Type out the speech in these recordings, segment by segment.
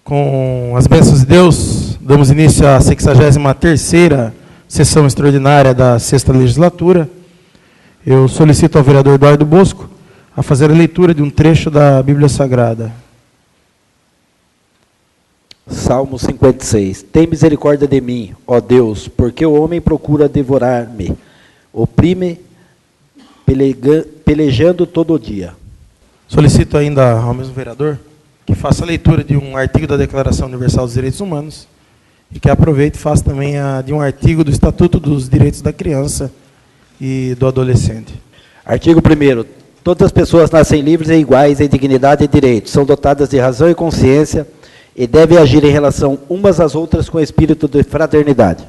Com as bênçãos de Deus, damos início à 63ª sessão extraordinária da 6ª legislatura. Eu solicito ao vereador Eduardo Bosco a fazer a leitura de um trecho da Bíblia Sagrada. Salmo 56. Tem misericórdia de mim, ó Deus, porque o homem procura devorar-me, oprime, pelejando todo o dia. Solicito ainda ao mesmo vereador que faça a leitura de um artigo da Declaração Universal dos Direitos Humanos e que aproveite e faça também a de um artigo do Estatuto dos Direitos da Criança e do Adolescente. Artigo 1º. Todas as pessoas nascem livres e iguais em dignidade e direitos, são dotadas de razão e consciência e devem agir em relação umas às outras com espírito de fraternidade.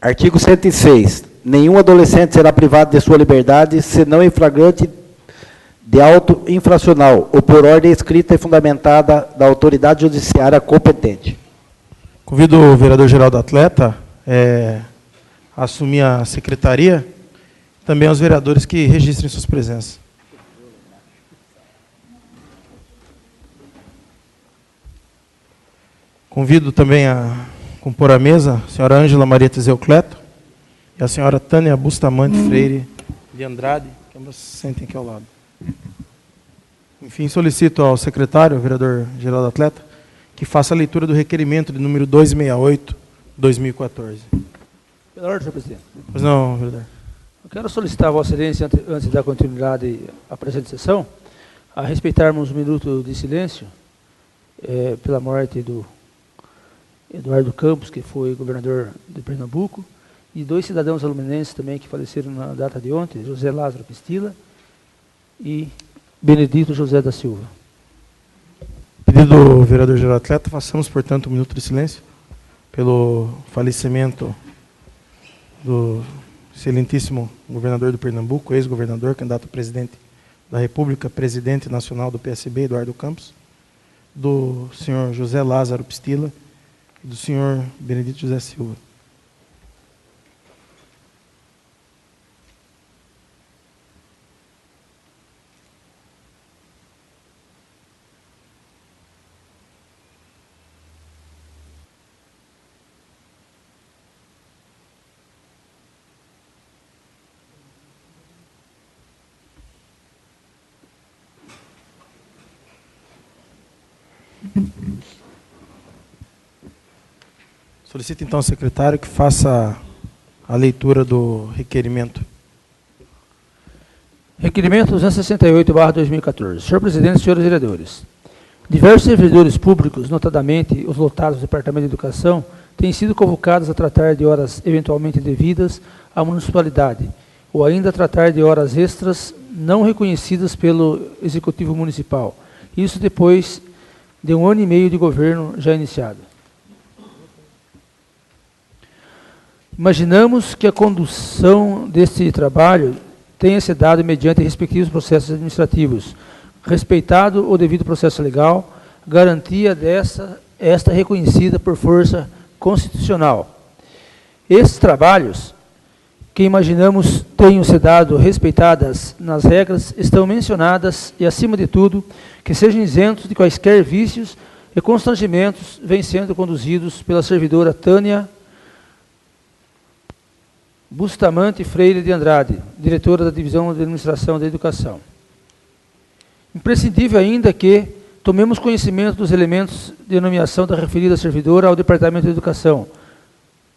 Artigo 106. Nenhum adolescente será privado de sua liberdade, senão em flagrante de auto infracional ou por ordem escrita e fundamentada da autoridade judiciária competente. Convido o vereador Geraldo Atleta a assumir a secretaria, também aos vereadores que registrem suas presenças. Convido também a compor a mesa a senhora Ângela Maria Teseu Cleto e a senhora Tânia Bustamante Freire de Andrade, que ambas se sentem aqui ao lado. Enfim, solicito ao secretário, o vereador Geraldo Atleta, que faça a leitura do requerimento de número 268/2014. Pela ordem, senhor presidente. Pois não, vereador. Eu quero solicitar a Vossa Excelência, antes da continuidade à presente sessão, a respeitarmos um minuto de silêncio pela morte do Eduardo Campos, que foi governador de Pernambuco, e 2 cidadãos aluminenses também que faleceram na data de ontem, José Lázaro Pistila e Benedito José da Silva. Pedido do vereador Geraldo Atleta, façamos, portanto, um minuto de silêncio pelo falecimento do excelentíssimo governador do Pernambuco, ex-governador, candidato a presidente da República, presidente nacional do PSB, Eduardo Campos, do senhor José Lázaro Pistila e do senhor Benedito José Silva. Solicito então ao secretário que faça a leitura do requerimento. Requerimento 268/2014. Senhor presidente, senhores vereadores, diversos servidores públicos, notadamente os lotados do Departamento de Educação, têm sido convocados a tratar de horas eventualmente devidas à municipalidade, ou ainda a tratar de horas extras não reconhecidas pelo Executivo Municipal. Isso depois de 1 ano e meio de governo já iniciado. Imaginamos que a condução deste trabalho tenha se dado mediante respectivos processos administrativos, respeitado o devido processo legal, garantia esta reconhecida por força constitucional. Esses trabalhos, que imaginamos tenham se dado respeitadas nas regras, estão mencionadas e, acima de tudo, que sejam isentos de quaisquer vícios e constrangimentos, vêm sendo conduzidos pela servidora Tânia Bustamante Freire de Andrade, diretora da Divisão de Administração da Educação. Imprescindível ainda que tomemos conhecimento dos elementos de nomeação da referida servidora ao Departamento de Educação,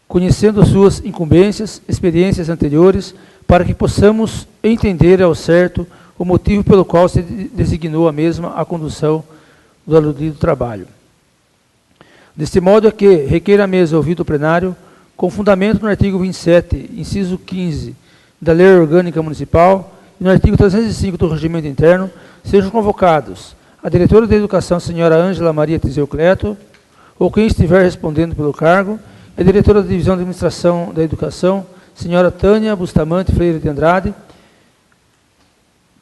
conhecendo suas incumbências, experiências anteriores, para que possamos entender ao certo o motivo pelo qual se designou a mesma a condução do aludido trabalho. Deste modo é que requer a mesa ouvido o plenário, com fundamento no artigo 27, inciso 15, da Lei Orgânica Municipal e no artigo 305 do Regimento Interno, sejam convocados a diretora de Educação, senhora Ângela Maria Teseu Cleto, ou quem estiver respondendo pelo cargo, a diretora da Divisão de Administração da Educação, senhora Tânia Bustamante Freire de Andrade,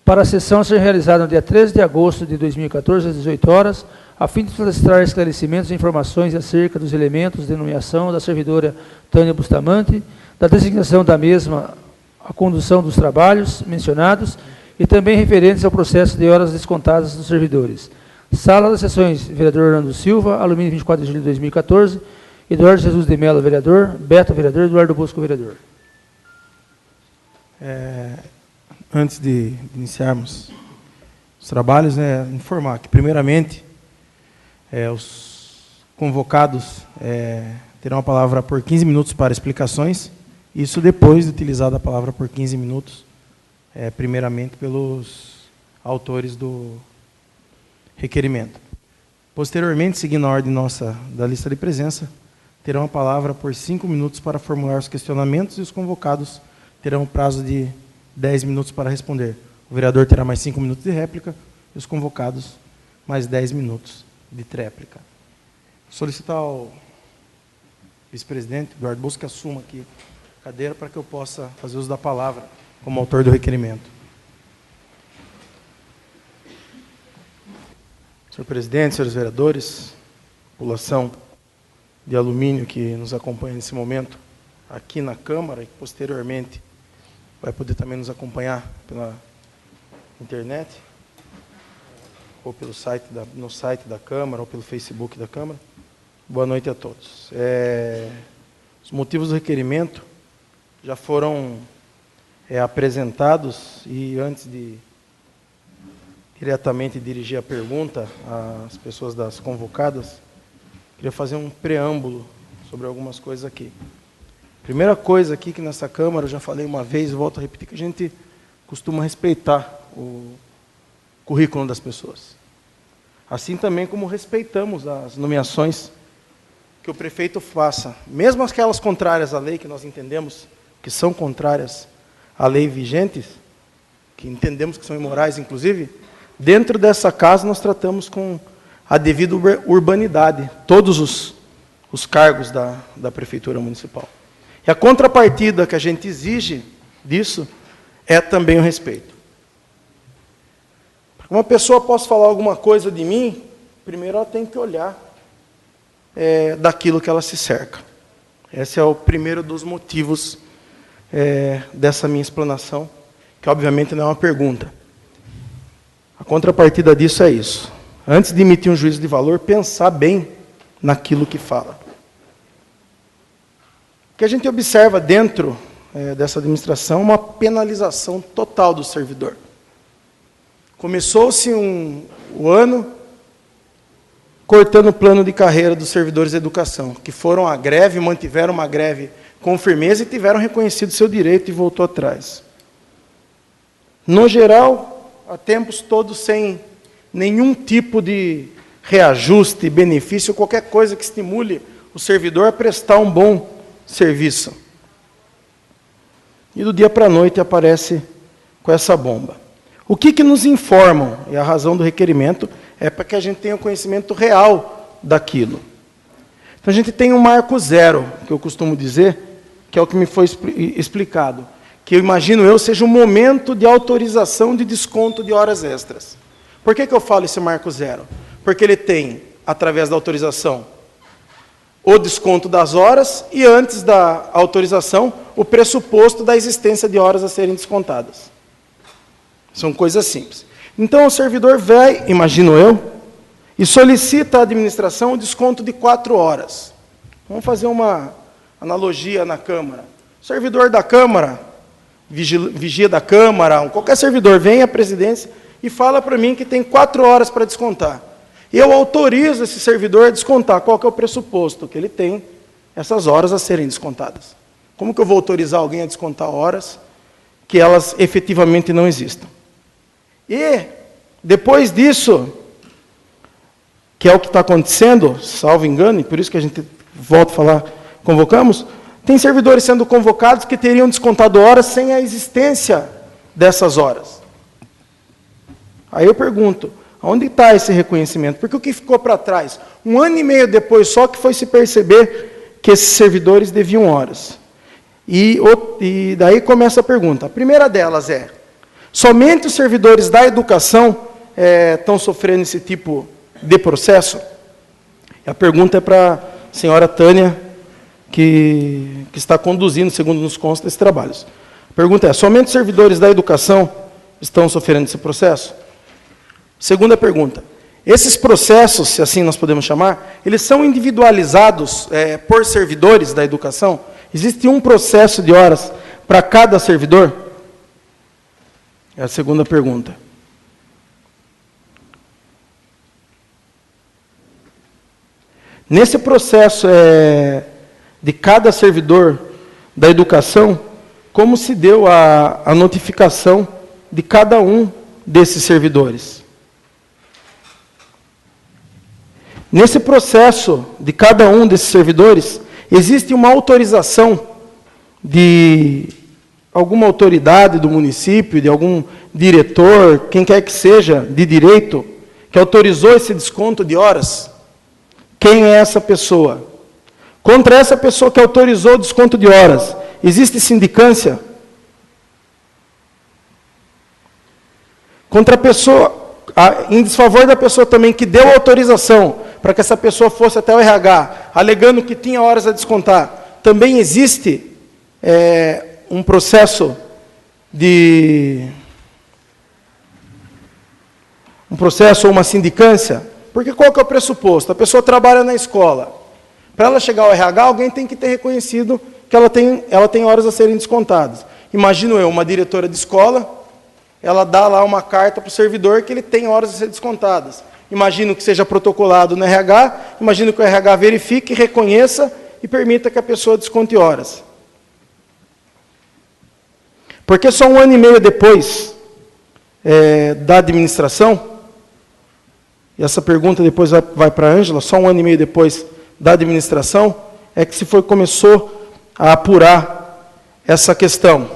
para a sessão a ser realizada no dia 13 de agosto de 2014, às 18 horas, a fim de solicitar esclarecimentos e informações acerca dos elementos de nomeação da servidora Tânia Bustamante, da designação da mesma, a condução dos trabalhos mencionados e também referentes ao processo de horas descontadas dos servidores. Sala das Sessões, vereador Orlando Silva, alumínio 24 de julho de 2014, Eduardo Jesus de Mello, vereador, Beto, vereador, Eduardo Bosco, vereador. Antes de iniciarmos os trabalhos, informar que, primeiramente, os convocados terão a palavra por 15 minutos para explicações, isso depois de utilizada a palavra por 15 minutos, primeiramente pelos autores do requerimento. Posteriormente, seguindo a ordem nossa da lista de presença, terão a palavra por 5 minutos para formular os questionamentos e os convocados terão o prazo de 10 minutos para responder. O vereador terá mais 5 minutos de réplica e os convocados mais 10 minutos de tréplica. Solicitar ao vice-presidente, Eduardo Bosco, que assuma aqui a cadeira para que eu possa fazer uso da palavra como autor do requerimento. Senhor presidente, senhores vereadores, população de alumínio que nos acompanha nesse momento aqui na Câmara e que posteriormente vai poder também nos acompanhar pela internet ou pelo site no site da Câmara ou pelo Facebook da Câmara. Boa noite a todos. Os motivos do requerimento já foram apresentados e antes de diretamente dirigir a pergunta às pessoas das convocadas, queria fazer um preâmbulo sobre algumas coisas aqui. Primeira coisa aqui que nessa Câmara, eu já falei uma vez, volto a repetir, que a gente costuma respeitar o currículo das pessoas. Assim também como respeitamos as nomeações que o prefeito faça, mesmo aquelas contrárias à lei, que nós entendemos que são contrárias à lei vigentes, que entendemos que são imorais, inclusive, dentro dessa casa nós tratamos com a devida urbanidade todos os cargos da Prefeitura Municipal. E a contrapartida que a gente exige disso é também o respeito. Para que uma pessoa possa falar alguma coisa de mim, primeiro ela tem que olhar daquilo que ela se cerca. Esse é o primeiro dos motivos dessa minha explanação, que obviamente não é uma pergunta. A contrapartida disso é isso. Antes de emitir um juízo de valor, pensar bem naquilo que fala. O que a gente observa dentro dessa administração é uma penalização total do servidor. Começou-se o ano cortando o plano de carreira dos servidores de educação, que foram à greve, mantiveram uma greve com firmeza e tiveram reconhecido seu direito e voltou atrás. No geral, há tempos todos sem nenhum tipo de reajuste, benefício, qualquer coisa que estimule o servidor a prestar um bom serviço. E do dia para a noite aparece com essa bomba. O que nos informam, e a razão do requerimento, é para que a gente tenha o conhecimento real daquilo. Então, a gente tem um marco zero, que eu costumo dizer, que é o que me foi explicado, que eu imagino seja um momento de autorização de desconto de horas extras. Por que eu falo esse marco zero? Porque ele tem, através da autorização, o desconto das horas e, antes da autorização, o pressuposto da existência de horas a serem descontadas. São coisas simples. Então, o servidor vai, imagino eu, e solicita à administração o desconto de 4 horas. Vamos fazer uma analogia na Câmara. O servidor da Câmara, vigia da Câmara, qualquer servidor, vem à presidência e fala para mim que tem 4 horas para descontar. Eu autorizo esse servidor a descontar. Qual que é o pressuposto? Que ele tem essas horas a serem descontadas. Como que eu vou autorizar alguém a descontar horas que elas efetivamente não existam? E, depois disso, que é o que está acontecendo, salvo engano, e por isso que a gente volta a falar, convocamos, tem servidores sendo convocados que teriam descontado horas sem a existência dessas horas. Aí eu pergunto, onde está esse reconhecimento? Porque o que ficou para trás? 1 ano e meio depois só que foi se perceber que esses servidores deviam horas. E daí começa a pergunta. A primeira delas é, somente os servidores da educação estão sofrendo esse tipo de processo? E a pergunta é para a senhora Tânia, que está conduzindo, segundo nos consta, esses trabalhos. A pergunta é, somente os servidores da educação estão sofrendo esse processo? Segunda pergunta, Esses processos, se assim nós podemos chamar, eles são individualizados por servidores da educação? Existe um processo de horas para cada servidor? É a segunda pergunta. Nesse processo de cada servidor da educação, como se deu a notificação de cada um desses servidores? Nesse processo de cada um desses servidores, existe uma autorização de alguma autoridade do município, de algum diretor, quem quer que seja, de direito, que autorizou esse desconto de horas? Quem é essa pessoa? Contra essa pessoa que autorizou o desconto de horas, existe sindicância? Contra a pessoa, em desfavor da pessoa também que deu autorização para que essa pessoa fosse até o RH, alegando que tinha horas a descontar, também existe um processo ou uma sindicância? Porque qual que é o pressuposto? A pessoa trabalha na escola. Para ela chegar ao RH, alguém tem que ter reconhecido que ela tem horas a serem descontadas. Imagino eu, uma diretora de escola, ela dá lá uma carta para o servidor que ele tem horas a ser descontadas. Imagino que seja protocolado no RH, imagino que o RH verifique, reconheça e permita que a pessoa desconte horas. Porque só 1 ano e meio depois da administração, e essa pergunta depois vai para a Ângela, só 1 ano e meio depois da administração, é que começou a apurar essa questão.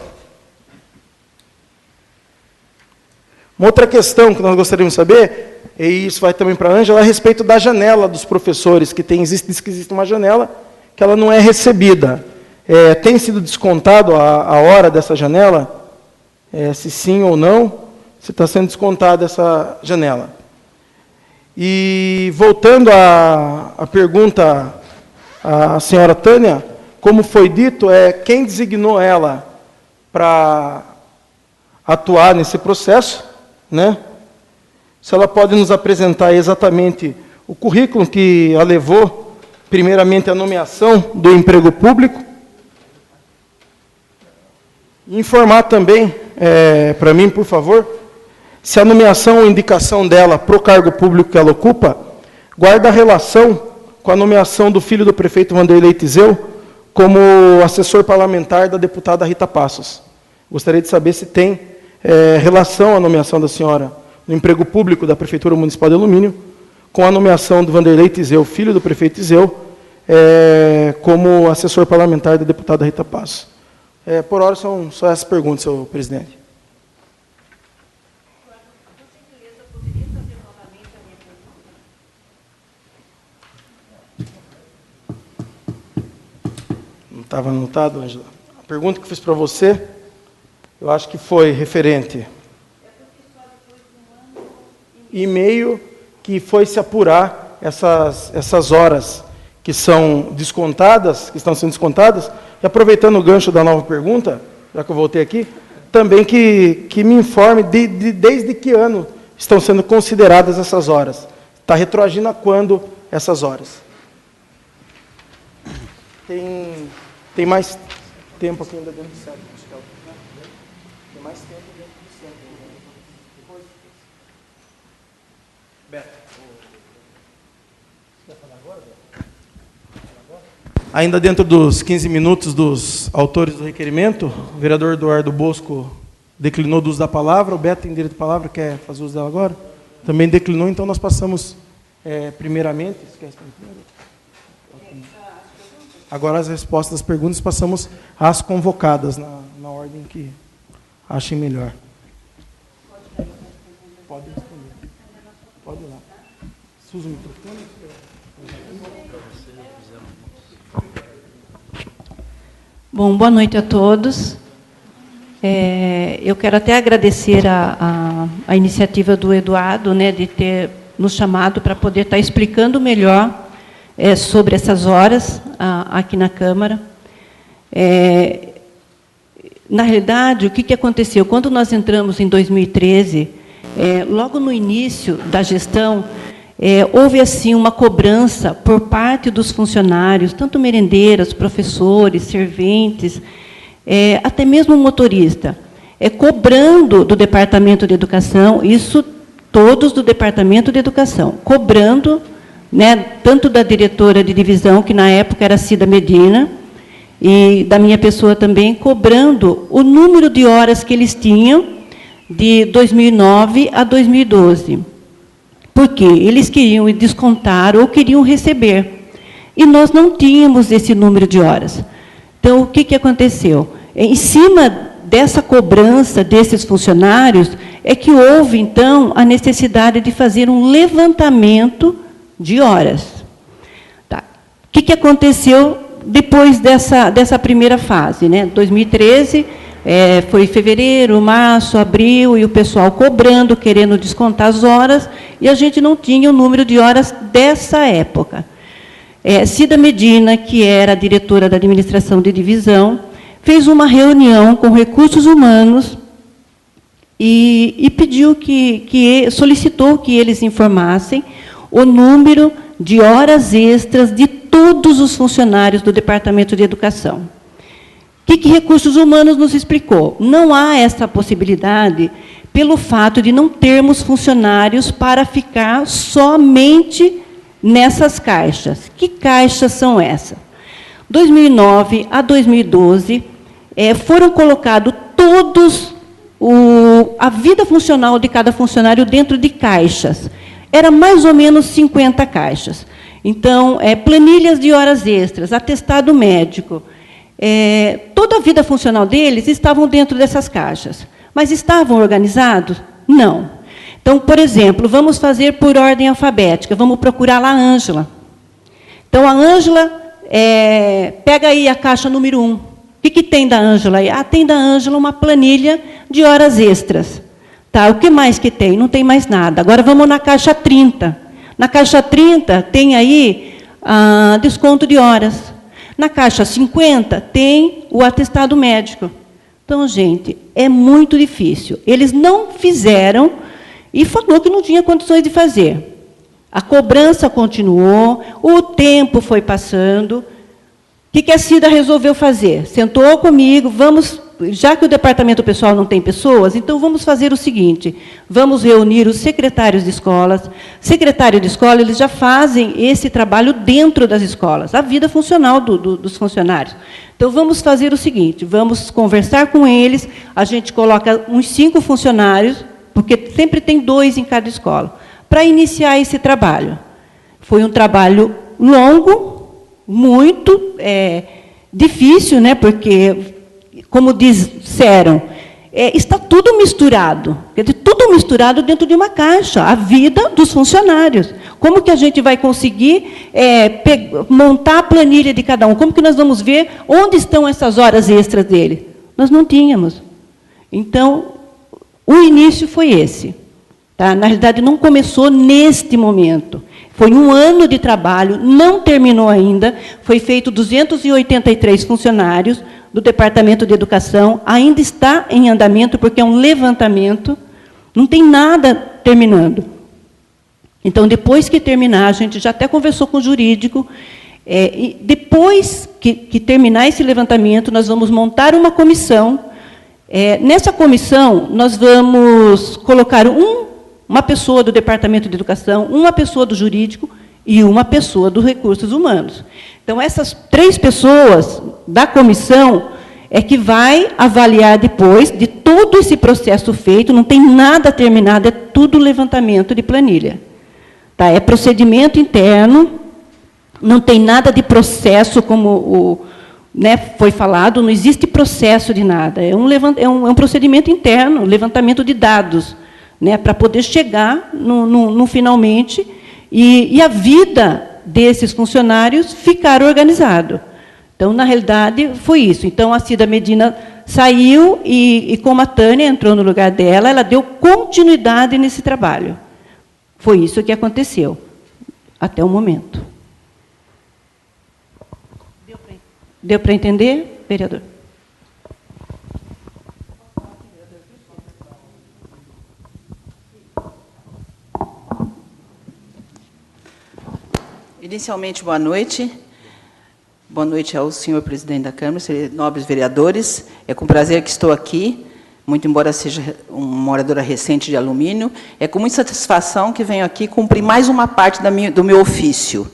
Uma outra questão que nós gostaríamos de saber, e isso vai também para a Ângela, é a respeito da janela dos professores, diz que existe uma janela que ela não é recebida. Tem sido descontado a hora dessa janela? Se sim ou não, se está sendo descontada essa janela. E voltando à pergunta à senhora Tânia, como foi dito, quem designou ela para atuar nesse processo, né? Se ela pode nos apresentar exatamente o currículo que a levou, primeiramente, à nomeação do emprego público, informar também, para mim, por favor, se a nomeação ou indicação dela para o cargo público que ela ocupa guarda relação com a nomeação do filho do prefeito Vanderlei Tizeu como assessor parlamentar da deputada Rita Passos. Gostaria de saber se tem relação a nomeação da senhora no emprego público da Prefeitura Municipal de Alumínio com a nomeação do Vanderlei Tizeu, filho do prefeito Tizeu, como assessor parlamentar da deputada Rita Passos. Por hora, são só essas perguntas, senhor presidente. Não estava anotado, Ângela? A pergunta que eu fiz para você, eu acho que foi referente e-mail que foi se apurar essas horas que são descontadas, que estão sendo descontadas, e aproveitando o gancho da nova pergunta, já que eu voltei aqui, também que me informe desde que ano estão sendo consideradas essas horas. Está retroagindo a quando essas horas? Tem mais tempo aqui ainda dentro do centro. Tem mais tempo dentro do centro. Beto. Você quer falar agora, Beto? Ainda dentro dos 15 minutos dos autores do requerimento, o vereador Eduardo Bosco declinou do uso da palavra. O Beto tem direito de palavra, quer fazer uso dela agora? Também declinou, então nós passamos primeiramente... Esquece primeiro. Agora as respostas das perguntas passamos às convocadas, na ordem que achem melhor. Pode responder. Pode ir lá. Se usa o microfone. Bom, boa noite a todos. Eu quero até agradecer a iniciativa do Eduardo, né, de ter nos chamado para poder estar explicando melhor sobre essas horas aqui na Câmara. Na realidade, o que aconteceu? Quando nós entramos em 2013, logo no início da gestão, houve assim uma cobrança por parte dos funcionários, tanto merendeiras, professores, serventes, até mesmo o motorista, cobrando do Departamento de Educação, isso todos do Departamento de Educação, cobrando, né, tanto da diretora de divisão, que na época era Cida Medina, e da minha pessoa também, cobrando o número de horas que eles tinham de 2009 a 2012. Porque eles queriam descontar ou queriam receber. E nós não tínhamos esse número de horas. Então, o que aconteceu? Em cima dessa cobrança desses funcionários, é que houve, então, a necessidade de fazer um levantamento de horas. Tá. O que aconteceu depois dessa primeira fase, né? 2013, foi fevereiro, março, abril, e o pessoal cobrando, querendo descontar as horas, e a gente não tinha o número de horas dessa época. Cida Medina, que era a diretora da administração de divisão, fez uma reunião com recursos humanos e pediu solicitou que eles informassem o número de horas extras de todos os funcionários do Departamento de Educação. O que Recursos Humanos nos explicou? Não há essa possibilidade pelo fato de não termos funcionários para ficar somente nessas caixas. Que caixas são essas? 2009 a 2012, foram colocados todos a vida funcional de cada funcionário dentro de caixas. Era mais ou menos 50 caixas. Então, planilhas de horas extras, atestado médico, toda a vida funcional deles estavam dentro dessas caixas. Mas estavam organizados? Não. Então, por exemplo, vamos fazer por ordem alfabética, vamos procurar lá a Ângela. Então, a Ângela, pega aí a caixa número 1. O que tem da Ângela aí? Tem da Ângela uma planilha de horas extras. Tá, o que mais que tem? Não tem mais nada. Agora vamos na caixa 30. Na caixa 30 tem aí desconto de horas. Na caixa 50 tem o atestado médico. Então, gente, é muito difícil. Eles não fizeram e falou que não tinha condições de fazer. A cobrança continuou, o tempo foi passando. O que a Cida resolveu fazer? Sentou comigo, já que o departamento pessoal não tem pessoas, então vamos fazer o seguinte, vamos reunir os secretários de escolas. Secretário de escola, eles já fazem esse trabalho dentro das escolas, a vida funcional dos funcionários. Então, vamos fazer o seguinte, vamos conversar com eles, a gente coloca uns 5 funcionários, porque sempre tem 2 em cada escola, para iniciar esse trabalho. Foi um trabalho longo, muito difícil, né? Porque, como disseram, está tudo misturado. Quer dizer, tudo misturado dentro de uma caixa, a vida dos funcionários. Como que a gente vai conseguir montar a planilha de cada um? Como que nós vamos ver onde estão essas horas extras dele? Nós não tínhamos. Então, o início foi esse. Tá? Na realidade, não começou neste momento. Foi um ano de trabalho, não terminou ainda, foi feito 283 funcionários do Departamento de Educação, ainda está em andamento, porque é um levantamento, não tem nada terminando. Então, depois que terminar, a gente já até conversou com o jurídico, e depois que terminar esse levantamento, nós vamos montar uma comissão. Nessa comissão, nós vamos colocar uma pessoa do Departamento de Educação, uma pessoa do Jurídico e uma pessoa dos Recursos Humanos. Então, essas 3 pessoas da comissão que vai avaliar depois de todo esse processo feito, não tem nada terminado, é tudo levantamento de planilha. Tá? É procedimento interno, não tem nada de processo, como foi falado, não existe processo de nada, é um procedimento interno, levantamento de dados, né, para poder chegar no finalmente, e a vida desses funcionários ficar organizado. Então, na realidade, foi isso. Então, a Cida Medina saiu e como a Tânia entrou no lugar dela, ela deu continuidade nesse trabalho. Foi isso que aconteceu, até o momento. Deu para entender, vereador? Inicialmente, boa noite. Boa noite ao senhor presidente da Câmara, nobres vereadores. É com prazer que estou aqui, muito embora seja uma moradora recente de Alumínio, é com muita satisfação que venho aqui cumprir mais uma parte do meu ofício.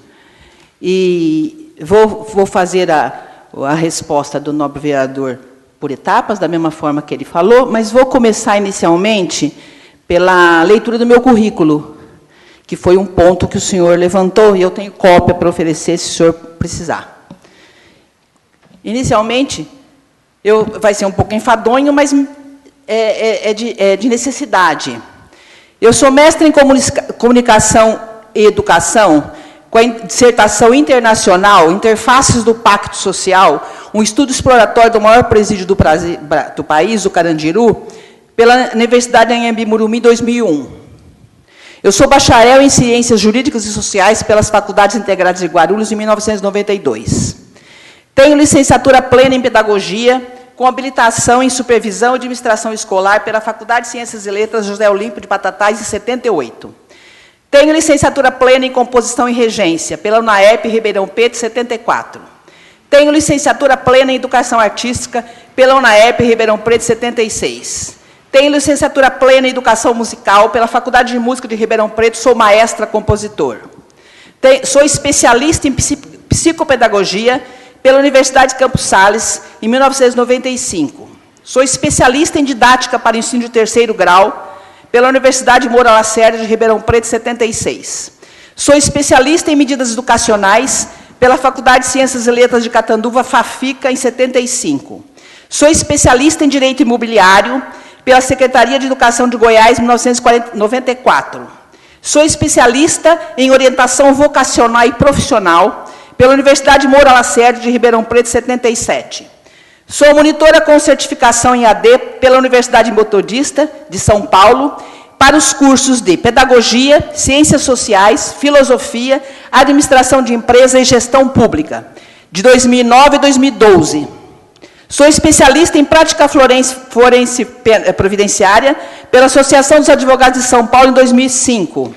E vou fazer a resposta do nobre vereador por etapas, da mesma forma que ele falou, mas vou começar inicialmente pela leitura do meu currículo, que foi um ponto que o senhor levantou, e eu tenho cópia para oferecer, se o senhor precisar. Inicialmente, vai ser um pouco enfadonho, mas é de necessidade. Eu sou mestre em comunicação e educação, com a dissertação internacional, Interfaces do Pacto Social, um estudo exploratório do maior presídio do país, o Carandiru, pela Universidade Anhembi Morumbi, em 2001. Eu sou bacharel em Ciências Jurídicas e Sociais pelas Faculdades Integradas de Guarulhos, em 1992. Tenho licenciatura plena em Pedagogia, com habilitação em Supervisão e Administração Escolar pela Faculdade de Ciências e Letras José Olímpio de Batatais, em 78. Tenho licenciatura plena em Composição e Regência pela UNAEP Ribeirão Preto, 74. Tenho licenciatura plena em Educação Artística pela UNAEP Ribeirão Preto, 76. Tenho licenciatura plena em Educação Musical pela Faculdade de Música de Ribeirão Preto, sou maestra compositor. Sou especialista em Psicopedagogia pela Universidade de Campos Sales, em 1995. Sou especialista em Didática para Ensino de Terceiro Grau pela Universidade Moura Lacerda de Ribeirão Preto, 76. Sou especialista em Medidas Educacionais pela Faculdade de Ciências e Letras de Catanduva, FAFICA, em 75. Sou especialista em Direito Imobiliário pela Secretaria de Educação de Goiás, em 1994. Sou especialista em Orientação Vocacional e Profissional pela Universidade Moura Lacerda de Ribeirão Preto, 77. Sou monitora com certificação em AD pela Universidade Metodista de São Paulo para os cursos de Pedagogia, Ciências Sociais, Filosofia, Administração de Empresa e Gestão Pública, de 2009 a 2012. Sou especialista em Prática Forense Previdenciária pela Associação dos Advogados de São Paulo, em 2005.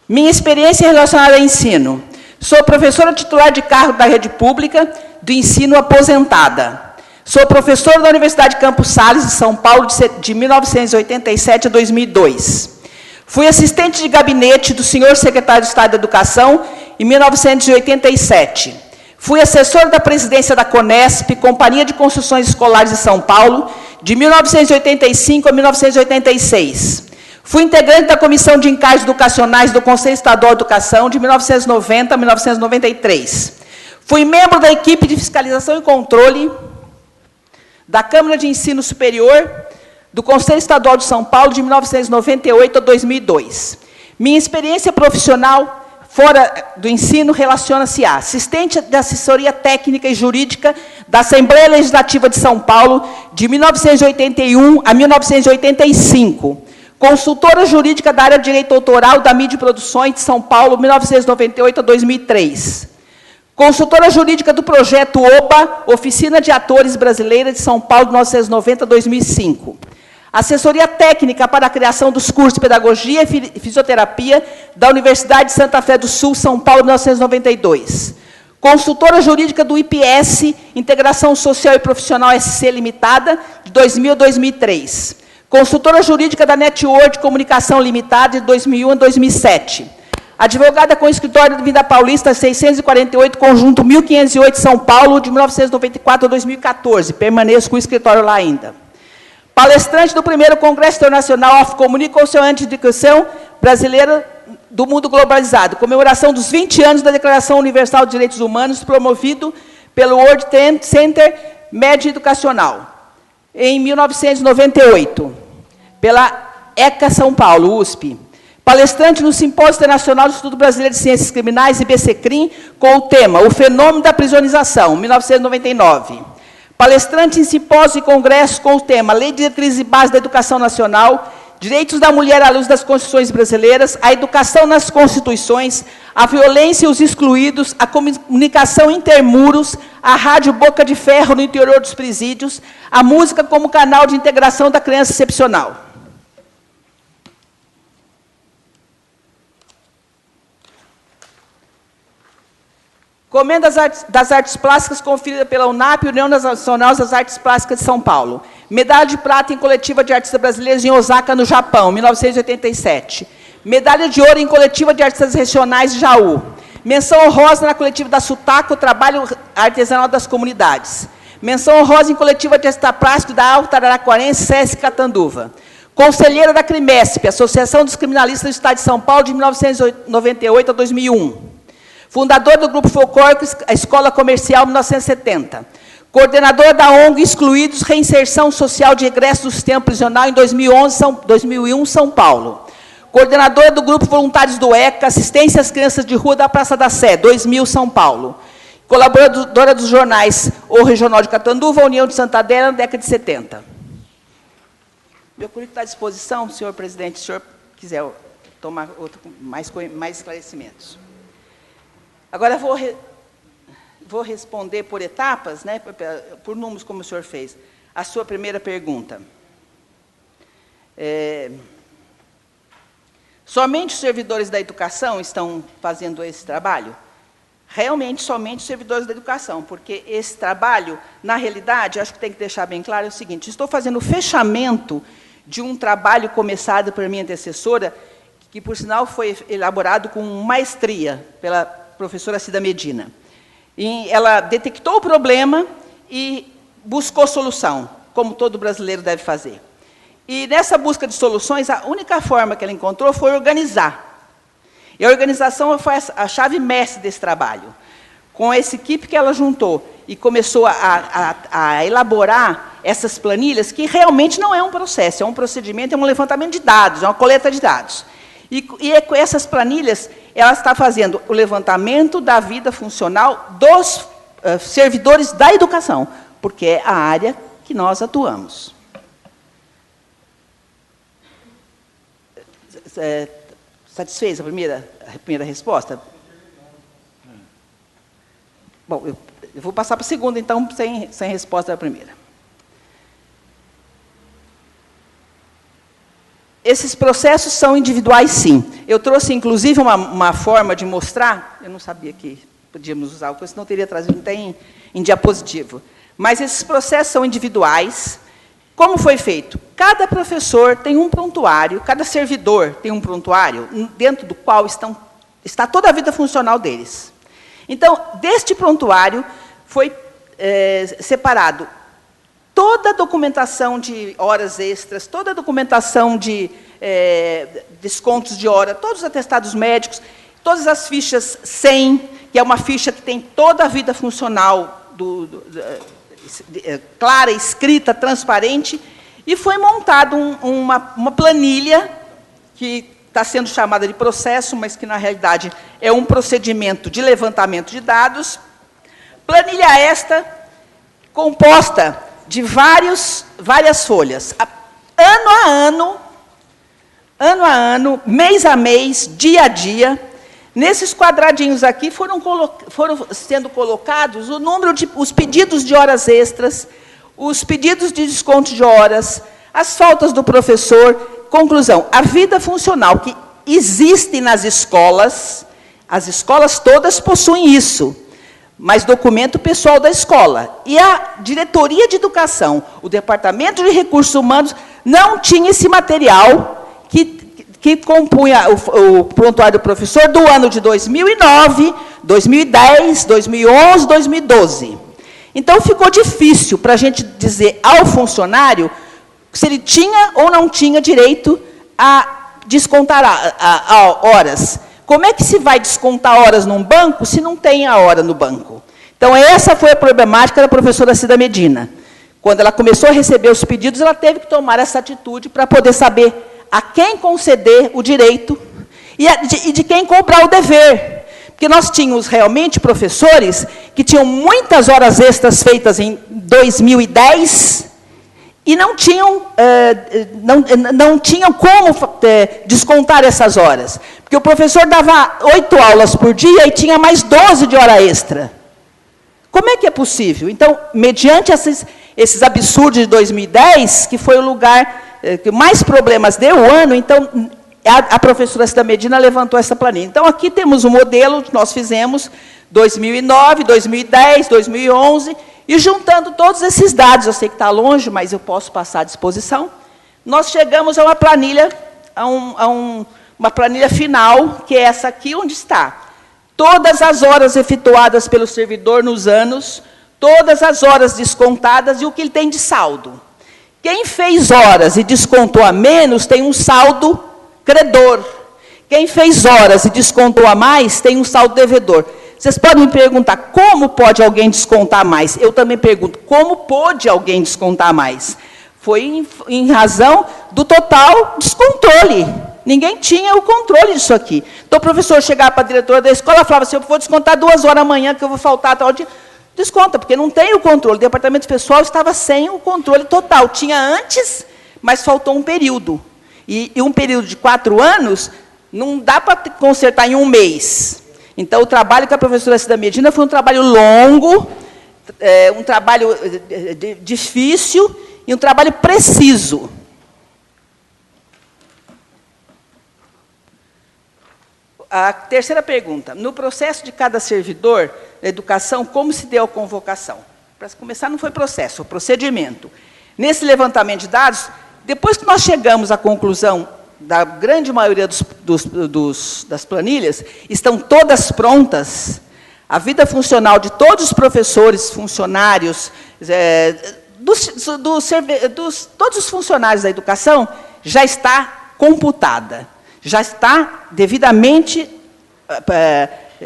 Minha experiência relacionada a ensino. Sou professora titular de cargo da rede pública do ensino aposentada. Sou professora da Universidade Campos Sales, de São Paulo, de 1987 a 2002. Fui assistente de gabinete do senhor secretário de Estado da Educação em 1987. Fui assessora da presidência da CONESP, Companhia de Construções Escolares de São Paulo, de 1985 a 1986. Fui integrante da Comissão de Encargos Educacionais do Conselho Estadual de Educação, de 1990 a 1993. Fui membro da equipe de fiscalização e controle da Câmara de Ensino Superior do Conselho Estadual de São Paulo, de 1998 a 2002. Minha experiência profissional fora do ensino relaciona-se a assistente de assessoria técnica e jurídica da Assembleia Legislativa de São Paulo, de 1981 a 1985. Consultora jurídica da área de direito autoral da Mídia e Produções de São Paulo, 1998 a 2003. Consultora jurídica do projeto OBA, Oficina de Atores Brasileira de São Paulo, 1990 a 2005. Assessoria técnica para a criação dos cursos de Pedagogia e Fisioterapia da Universidade de Santa Fé do Sul, São Paulo, 1992. Consultora jurídica do IPS, Integração Social e Profissional SC Limitada, de 2000 a 2003. Consultora jurídica da Network Comunicação Limitada, de 2001 a 2007. Advogada com escritório de Vida Paulista, 648, Conjunto 1508, São Paulo, de 1994 a 2014. Permaneço com o escritório lá ainda. Palestrante do primeiro Congresso Internacional of Communication and Education Brasileira do Mundo Globalizado. Comemoração dos 20 anos da Declaração Universal de Direitos Humanos, promovido pelo World Center Médio Educacional, em 1998. Pela ECA São Paulo, USP. Palestrante no Simpósio Internacional do Instituto Brasileiro de Ciências Criminais, IBCCRIM, com o tema O Fenômeno da Prisionerização, 1999. Palestrante em simpósio e congresso com o tema Lei de Diretrizes e Bases da Educação Nacional, Direitos da Mulher à Luz das Constituições Brasileiras, a Educação nas Constituições, a Violência e os Excluídos, a Comunicação Intermuros, a Rádio Boca de Ferro no interior dos presídios, a música como canal de integração da criança excepcional. Comenda das Artes Plásticas conferida pela UNAP, União Nacional das Artes Plásticas de São Paulo. Medalha de prata em coletiva de artistas brasileiros em Osaka, no Japão, 1987. Medalha de ouro em coletiva de artistas regionais de Jaú. Menção honrosa na coletiva da Sutaco, trabalho artesanal das comunidades. Menção honrosa em coletiva de artista plástico da Alta Araraquarense, SESC Catanduva. Conselheira da CRIMESP, Associação dos Criminalistas do Estado de São Paulo, de 1998 a 2001. Fundador do Grupo Folclórico, a Escola Comercial, 1970. Coordenador da ONG Excluídos, Reinserção Social de Egresso do Sistema Prisional, em 2001, São Paulo. Coordenadora do Grupo Voluntários do ECA, Assistência às Crianças de Rua da Praça da Sé, 2000, São Paulo. Colaboradora dos jornais O Regional de Catanduva, União de Santa Adélia, na década de 70. Meu currículo está à disposição, senhor presidente, se o senhor quiser tomar mais esclarecimentos. Agora, vou responder por etapas, né, por números, como o senhor fez. A sua primeira pergunta. Somente os servidores da educação estão fazendo esse trabalho? Realmente, somente os servidores da educação, porque esse trabalho, na realidade, acho que tem que deixar bem claro, é o seguinte: estou fazendo o fechamento de um trabalho começado por minha antecessora, que, por sinal, foi elaborado com maestria pela professora Cida Medina. E ela detectou o problema e buscou solução, como todo brasileiro deve fazer. E, nessa busca de soluções, a única forma que ela encontrou foi organizar. E a organização foi a chave mestre desse trabalho. Com essa equipe que ela juntou e começou a elaborar essas planilhas, que realmente não é um processo, é um procedimento, é um levantamento de dados, é uma coleta de dados. E com essas planilhas, ela está fazendo o levantamento da vida funcional dos servidores da educação, porque é a área que nós atuamos. Satisfez a primeira resposta? Bom, eu vou passar para a segunda, então, sem resposta da primeira. Esses processos são individuais, sim. Eu trouxe, inclusive, uma forma de mostrar, eu não sabia que podíamos usar, porque senão teria trazido, não tem em diapositivo. Mas esses processos são individuais. Como foi feito? Cada professor tem um prontuário, cada servidor tem um prontuário, dentro do qual está toda a vida funcional deles. Então, deste prontuário, foi separado toda a documentação de horas extras, toda a documentação de descontos de hora, todos os atestados médicos, todas as fichas 100, que é uma ficha que tem toda a vida funcional clara, escrita, transparente, e foi montado uma planilha que está sendo chamada de processo, mas que, na realidade, é um procedimento de levantamento de dados. Planilha esta, composta de várias folhas. Ano a ano, mês a mês, dia a dia. Nesses quadradinhos aqui foram sendo colocados os pedidos de horas extras, os pedidos de desconto de horas, as faltas do professor. Conclusão: a vida funcional que existe nas escolas, as escolas todas possuem isso, mas documento pessoal da escola. E a diretoria de educação, o departamento de recursos humanos, não tinha esse material que compunha o prontuário do professor do ano de 2009, 2010, 2011, 2012. Então, ficou difícil para a gente dizer ao funcionário se ele tinha ou não tinha direito a descontar horas. Como é que se vai descontar horas num banco se não tem a hora no banco? Então, essa foi a problemática da professora Cida Medina. Quando ela começou a receber os pedidos, ela teve que tomar essa atitude para poder saber a quem conceder o direito e de quem cobrar o dever. Porque nós tínhamos realmente professores que tinham muitas horas extras feitas em 2010 e não tinham como descontar essas horas. Porque o professor dava 8 aulas por dia e tinha mais 12 de hora extra. Como é que é possível? Então, mediante esses absurdos de 2010, que foi o lugar que mais problemas deu o ano, então, a professora Cida Medina levantou essa planilha. Então, aqui temos um modelo que nós fizemos 2009, 2010, 2011, e juntando todos esses dados, eu sei que está longe, mas eu posso passar à disposição, nós chegamos a uma planilha, uma planilha final, que é essa aqui, onde está todas as horas efetuadas pelo servidor nos anos, todas as horas descontadas e o que ele tem de saldo. Quem fez horas e descontou a menos tem um saldo credor. Quem fez horas e descontou a mais tem um saldo devedor. Vocês podem me perguntar, como pode alguém descontar mais? Eu também pergunto, como pode alguém descontar mais? Foi em razão do total descontrole. Ninguém tinha o controle disso aqui. Então, o professor chegava para a diretora da escola e falava assim, eu vou descontar 2 horas amanhã, que eu vou faltar tal dia. Desconta, porque não tem o controle. O departamento pessoal estava sem o controle total. Tinha antes, mas faltou um período. E um período de 4 anos, não dá para consertar em um mês. Então, o trabalho com a professora Cida Medina foi um trabalho longo, um trabalho difícil e um trabalho preciso. A terceira pergunta. No processo de cada servidor da educação, como se deu a convocação? Para começar, não foi processo, foi procedimento. Nesse levantamento de dados, depois que nós chegamos à conclusão da grande maioria das planilhas, estão todas prontas, a vida funcional de todos os professores, funcionários, todos os funcionários da educação, já está computada. Já está devidamente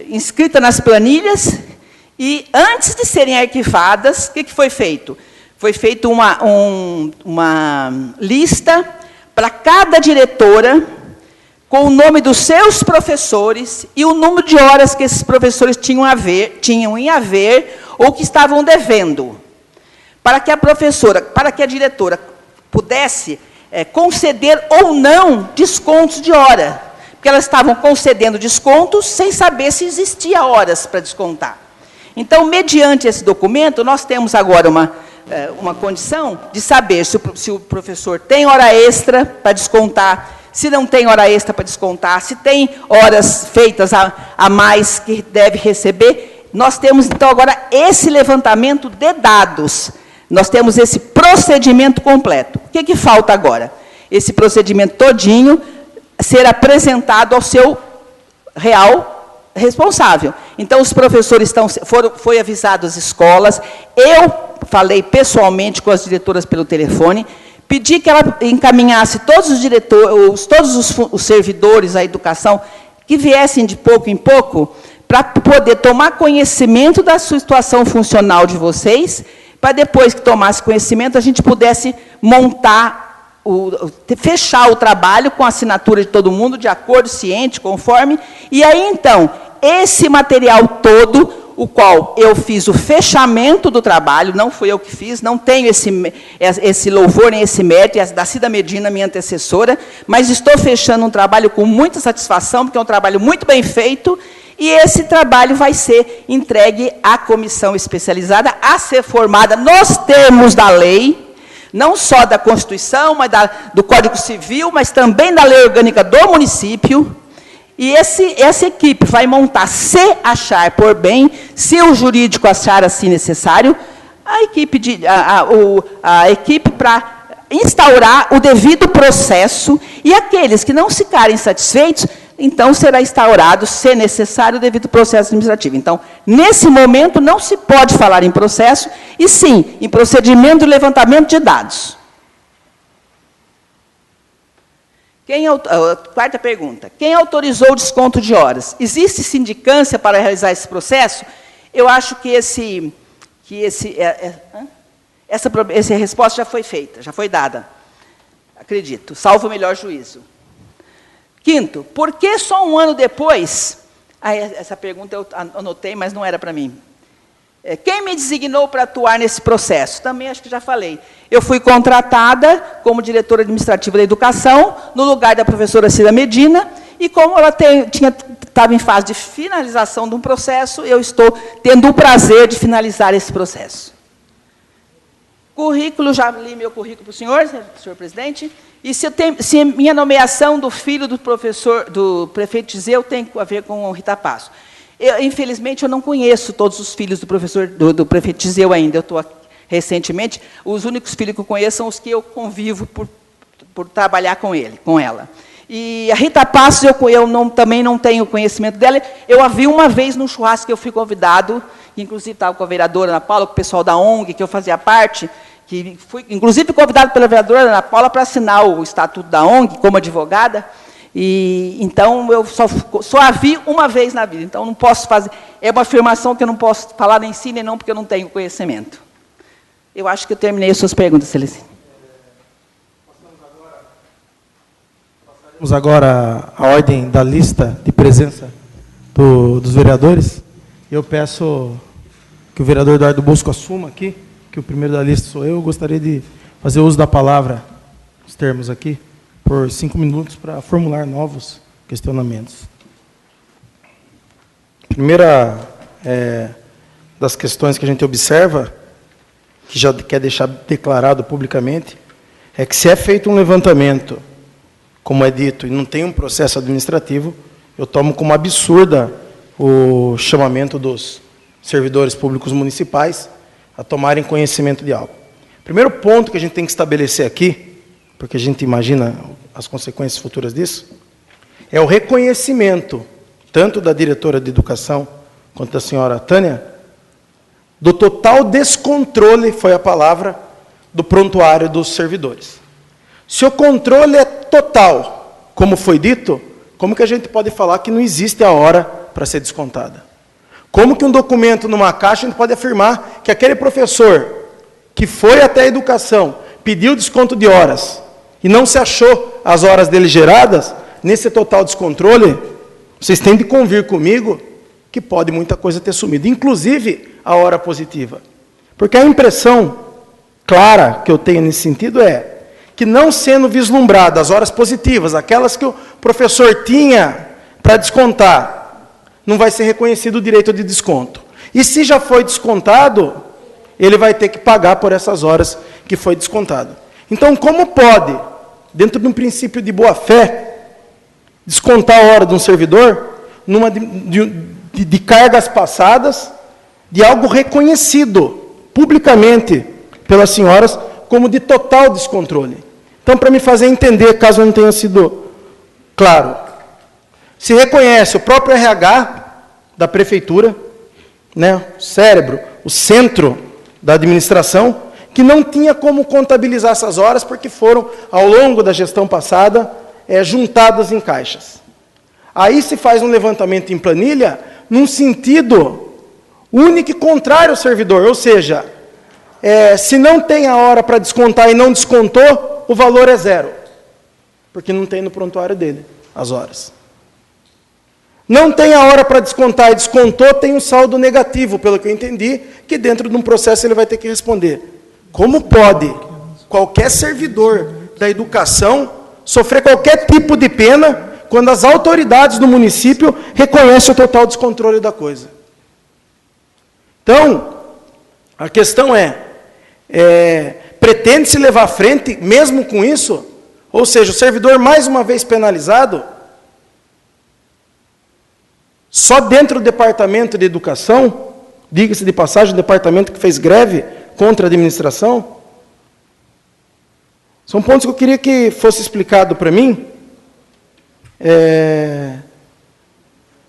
inscrita nas planilhas e, antes de serem arquivadas, o que foi feito? Foi feita uma lista para cada diretora, com o nome dos seus professores e o número de horas que esses professores tinham em haver ou que estavam devendo, para que a diretora pudesse conceder ou não descontos de hora, porque elas estavam concedendo descontos sem saber se existia horas para descontar. Então, mediante esse documento, nós temos agora uma condição de saber se o professor tem hora extra para descontar, se não tem hora extra para descontar, se tem horas feitas a mais que deve receber. Nós temos, então, agora esse levantamento de dados. Nós temos esse procedimento completo. O que falta agora? Esse procedimento todinho ser apresentado ao seu real responsável. Então, os professores foi avisado às escolas, eu falei pessoalmente com as diretoras pelo telefone, pedi que ela encaminhasse todos os diretores, todos os servidores da educação, que viessem de pouco em pouco, para poder tomar conhecimento da situação funcional de vocês, para depois que tomasse conhecimento, a gente pudesse montar, fechar o trabalho com a assinatura de todo mundo, de acordo, ciente, conforme, e aí, então, esse material todo, o qual eu fiz o fechamento do trabalho, não fui eu que fiz, não tenho esse louvor nem esse mérito, é da Cida Medina, minha antecessora, mas estou fechando um trabalho com muita satisfação, porque é um trabalho muito bem feito, e esse trabalho vai ser entregue à comissão especializada, a ser formada nos termos da lei, não só da Constituição, mas do Código Civil, mas também da lei orgânica do município. E essa equipe vai montar, se achar por bem, se o jurídico achar assim necessário, a equipe para instaurar o devido processo, e aqueles que não ficarem satisfeitos, então será instaurado, se necessário, o devido processo administrativo. Então, nesse momento, não se pode falar em processo, e sim, em procedimento de levantamento de dados. Quarta pergunta. Quem autorizou o desconto de horas? Existe sindicância para realizar esse processo? Eu acho que essa resposta já foi feita, já foi dada. Acredito, salvo o melhor juízo. Quinto, por que só um ano depois? Essa pergunta eu anotei, mas não era para mim. Quem me designou para atuar nesse processo? Também acho que já falei. Eu fui contratada como diretora administrativa da educação, no lugar da professora Cida Medina, e como ela estava em fase de finalização de um processo, eu estou tendo o prazer de finalizar esse processo. Currículo, já li meu currículo para o senhor presidente, e se minha nomeação do filho do prefeito Tiseu tem a ver com o Rita Passo. Infelizmente, eu não conheço todos os filhos do prefeito Tiseu ainda. Eu estou recentemente. Os únicos filhos que eu conheço são os que eu convivo por trabalhar com ela. E a Rita Passos, também não tenho conhecimento dela. Eu a vi uma vez num churrasco que eu fui convidado, inclusive estava com a vereadora Ana Paula, com o pessoal da ONG, que eu fazia parte, que fui, inclusive, convidado pela vereadora Ana Paula para assinar o estatuto da ONG, como advogada. E, então, eu só a vi uma vez na vida. Então, não posso fazer... É uma afirmação que eu não posso falar nem sim, nem não, porque eu não tenho conhecimento. Eu acho que eu terminei as suas perguntas, Celestino. Vamos agora à ordem da lista de presença dos vereadores. Eu peço que o vereador Eduardo Bosco assuma aqui, que o primeiro da lista sou eu. Eu gostaria de fazer uso da palavra, os termos aqui, por 5 minutos para formular novos questionamentos. Primeira das questões que a gente observa, que já quer deixar declarado publicamente, é que se é feito um levantamento, como é dito, e não tem um processo administrativo, eu tomo como absurda o chamamento dos servidores públicos municipais a tomarem conhecimento de algo. Primeiro ponto que a gente tem que estabelecer aqui, porque a gente imagina as consequências futuras disso, é o reconhecimento, tanto da diretora de educação quanto da senhora Tânia, do total descontrole, foi a palavra, do prontuário dos servidores. Se o controle é total, como foi dito, como que a gente pode falar que não existe a hora para ser descontada? Como que um documento numa caixa a gente pode afirmar que aquele professor que foi até a educação, pediu desconto de horas, e não se achou as horas dele geradas, nesse total descontrole, vocês têm de convir comigo que pode muita coisa ter sumido, inclusive a hora positiva. Porque a impressão clara que eu tenho nesse sentido é que, não sendo vislumbradas as horas positivas, aquelas que o professor tinha para descontar, não vai ser reconhecido o direito de desconto. E se já foi descontado, ele vai ter que pagar por essas horas que foi descontado. Então, como pode, dentro de um princípio de boa-fé, descontar a hora de um servidor de cargas passadas, de algo reconhecido publicamente pelas senhoras como de total descontrole? Então, para me fazer entender, caso não tenha sido claro, se reconhece o próprio RH da prefeitura, né, o cérebro, o centro da administração, que não tinha como contabilizar essas horas, porque foram, ao longo da gestão passada, juntadas em caixas. Aí se faz um levantamento em planilha, num sentido único e contrário ao servidor, ou seja, se não tem a hora para descontar e não descontou, o valor é zero, porque não tem no prontuário dele as horas. Não tem a hora para descontar e descontou, tem um saldo negativo, pelo que eu entendi, que dentro de um processo ele vai ter que responder. Como pode qualquer servidor da educação sofrer qualquer tipo de pena quando as autoridades do município reconhecem o total descontrole da coisa? Então, a questão pretende-se levar à frente, mesmo com isso, ou seja, o servidor mais uma vez penalizado, só dentro do departamento de educação, diga-se de passagem, o departamento que fez greve contra a administração. São pontos que eu queria que fosse explicado para mim,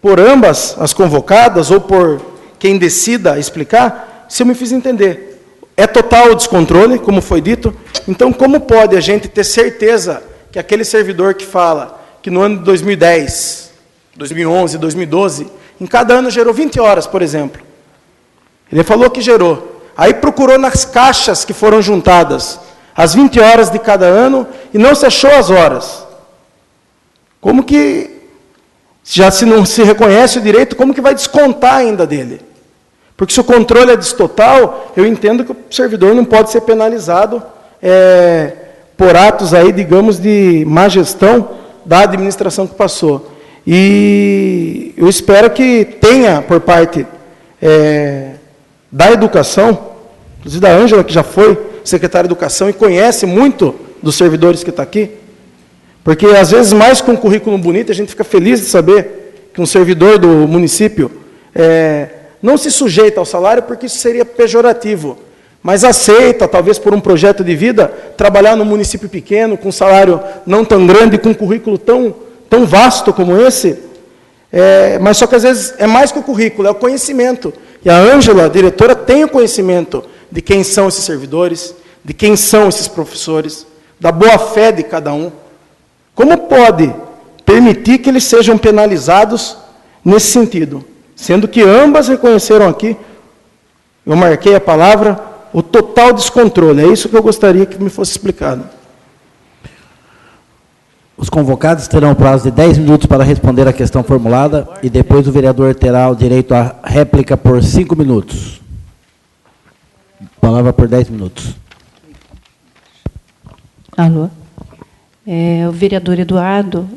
por ambas as convocadas, ou por quem decida explicar, se eu me fiz entender. É total o descontrole, como foi dito. Então, como pode a gente ter certeza que aquele servidor que fala que no ano de 2010, 2011, 2012, em cada ano gerou 20 horas, por exemplo. Ele falou que gerou. Aí procurou nas caixas que foram juntadas as 20 horas de cada ano e não se achou as horas. Como que, já se não se reconhece o direito, como que vai descontar ainda dele? Porque se o controle é destotal, eu entendo que o servidor não pode ser penalizado por atos aí, digamos, de má gestão da administração que passou. E eu espero que tenha, por parte da educação, inclusive da Ângela, que já foi secretária de educação e conhece muito dos servidores que estão aqui, porque às vezes mais com um currículo bonito, a gente fica feliz de saber que um servidor do município não se sujeita ao salário porque isso seria pejorativo, mas aceita, talvez por um projeto de vida, trabalhar num município pequeno, com um salário não tão grande, com um currículo tão vasto como esse, mas só que às vezes é mais que o currículo, é o conhecimento. E a Ângela, a diretora, tem o conhecimento de quem são esses servidores, de quem são esses professores, da boa-fé de cada um. Como pode permitir que eles sejam penalizados nesse sentido? Sendo que ambas reconheceram aqui, eu marquei a palavra, o total descontrole. É isso que eu gostaria que me fosse explicado. Os convocados terão o prazo de 10 minutos para responder a questão formulada e depois o vereador terá o direito à réplica por 5 minutos. Palavra por 10 minutos. Alô? O vereador Eduardo,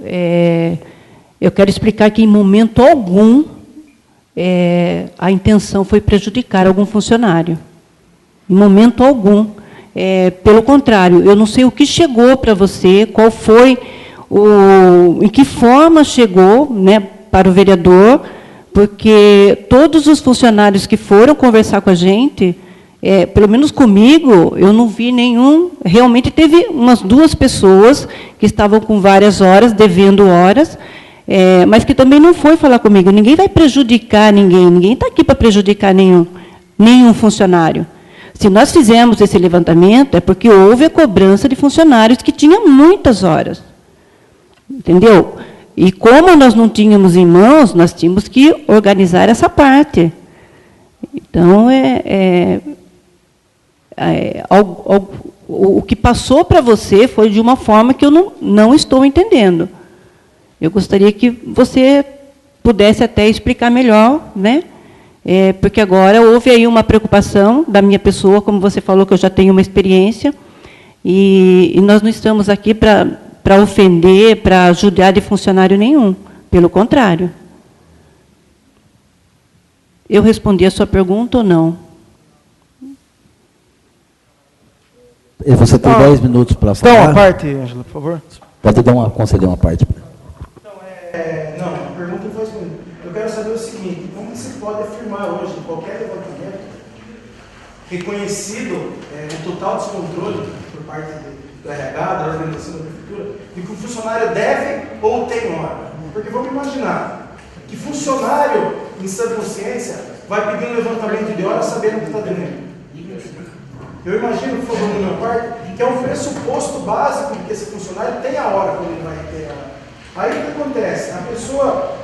eu quero explicar que, em momento algum, a intenção foi prejudicar algum funcionário. Em momento algum. Pelo contrário, eu não sei o que chegou para você, qual foi, em que forma chegou, né, para o vereador, porque todos os funcionários que foram conversar com a gente, pelo menos comigo, eu não vi nenhum. Realmente teve umas 2 pessoas que estavam com várias horas, devendo horas, mas que também não foi falar comigo. Ninguém vai prejudicar ninguém está aqui para prejudicar nenhum funcionário. Se nós fizemos esse levantamento, é porque houve a cobrança de funcionários que tinham muitas horas. Entendeu? E como nós não tínhamos em mãos, nós tínhamos que organizar essa parte. Então, o que passou para você foi de uma forma que eu não estou entendendo. Eu gostaria que você pudesse até explicar melhor, né? Porque agora houve aí uma preocupação da minha pessoa, como você falou, que eu já tenho uma experiência, e nós não estamos aqui para ofender, para ajudar de funcionário nenhum. Pelo contrário. Eu respondi a sua pergunta ou não? Você tem 10 minutos para falar. Então, a parte, Ângela, por favor. Pode conceder uma parte. Então, não, a pergunta foi assim. Eu quero saber o seguinte: como que se pode afirmar hoje, em qualquer levantamento, reconhecido o total descontrole por parte do RH, da organização da prefeitura, de que o funcionário deve ou tem hora? Porque vamos imaginar que funcionário, em sã consciência, vai pedir um levantamento de horas sabendo que está devendo. Eu imagino, por favor, da minha parte, que é um pressuposto básico de que esse funcionário tem a hora quando ele vai ter a hora. Aí o que acontece? A pessoa,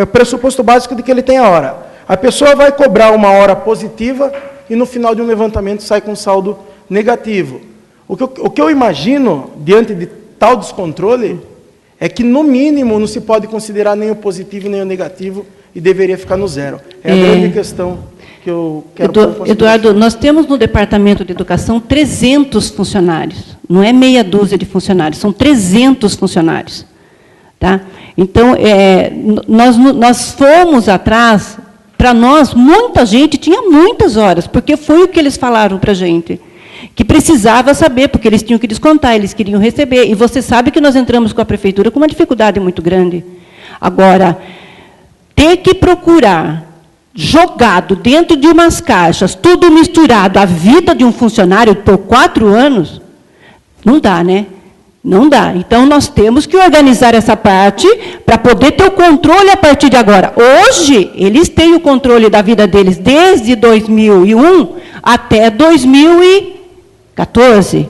o pressuposto básico de que ele tem a hora. A pessoa vai cobrar uma hora positiva e no final de um levantamento sai com saldo negativo. O que eu imagino, diante de tal descontrole, é que, no mínimo, não se pode considerar nem o positivo nem o negativo e deveria ficar no zero. É a grande questão que eu quero pôr em consideração. Eduardo, nós temos no Departamento de Educação 300 funcionários. Não é meia dúzia de funcionários, são 300 funcionários. Tá? Então, nós fomos atrás, para nós, muita gente tinha muitas horas, porque foi o que eles falaram para a gente, que precisava saber, porque eles tinham que descontar, eles queriam receber. E você sabe que nós entramos com a prefeitura com uma dificuldade muito grande. Agora, ter que procurar, jogado dentro de umas caixas, tudo misturado, a vida de um funcionário por 4 anos, não dá, né? Não dá. Então, nós temos que organizar essa parte para poder ter o controle a partir de agora. Hoje, eles têm o controle da vida deles desde 2001 até 2014.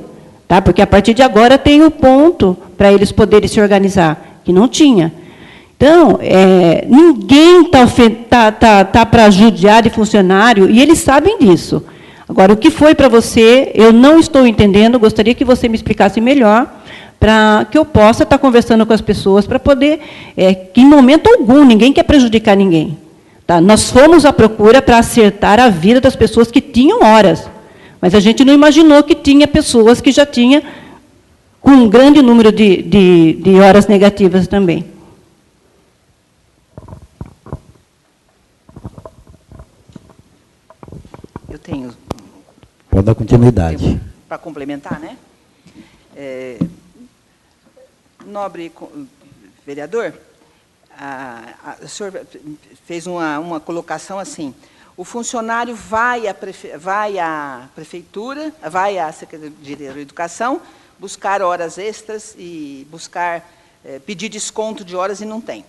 Tá? Porque, a partir de agora, tem o ponto para eles poderem se organizar, que não tinha. Então, ninguém está para judiar de funcionário, e eles sabem disso. Agora, o que foi para você, eu não estou entendendo, gostaria que você me explicasse melhor, para que eu possa estar conversando com as pessoas, para poder, que em momento algum, ninguém quer prejudicar ninguém. Tá? Nós fomos à procura para acertar a vida das pessoas que tinham horas, mas a gente não imaginou que tinha pessoas que já tinham com um grande número de horas negativas também. Eu tenho... Pode dar continuidade. Para complementar, né? Nobre vereador, o senhor fez uma colocação assim, o funcionário vai à prefeitura, vai à Secretaria de Educação, buscar horas extras e pedir desconto de horas e não tem.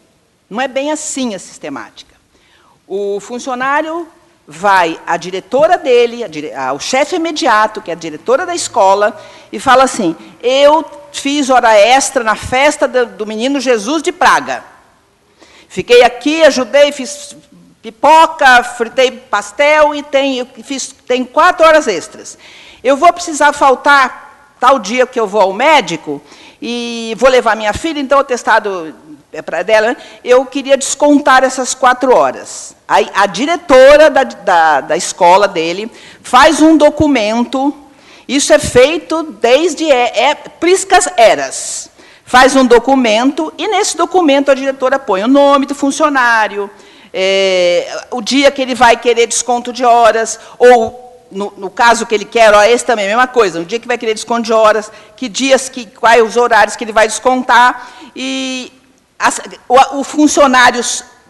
Não é bem assim a sistemática. O funcionário vai à diretora dele, ao chefe imediato, que é a diretora da escola, e fala assim, eu fiz hora extra na festa do Menino Jesus de Praga. Fiquei aqui, ajudei, fiz pipoca, fritei pastel e tenho 4 horas extras. Eu vou precisar faltar tal dia que eu vou ao médico e vou levar minha filha, então o atestado é para dela, eu queria descontar essas 4 horas. Aí, a diretora da escola dele faz um documento, isso é feito desde priscas eras. Faz um documento, e nesse documento a diretora põe o nome do funcionário, o dia que ele vai querer desconto de horas, ou, no caso que ele quer, esse também é a mesma coisa, no dia que vai querer desconto de horas, que dias, quais os horários que ele vai descontar, e o funcionário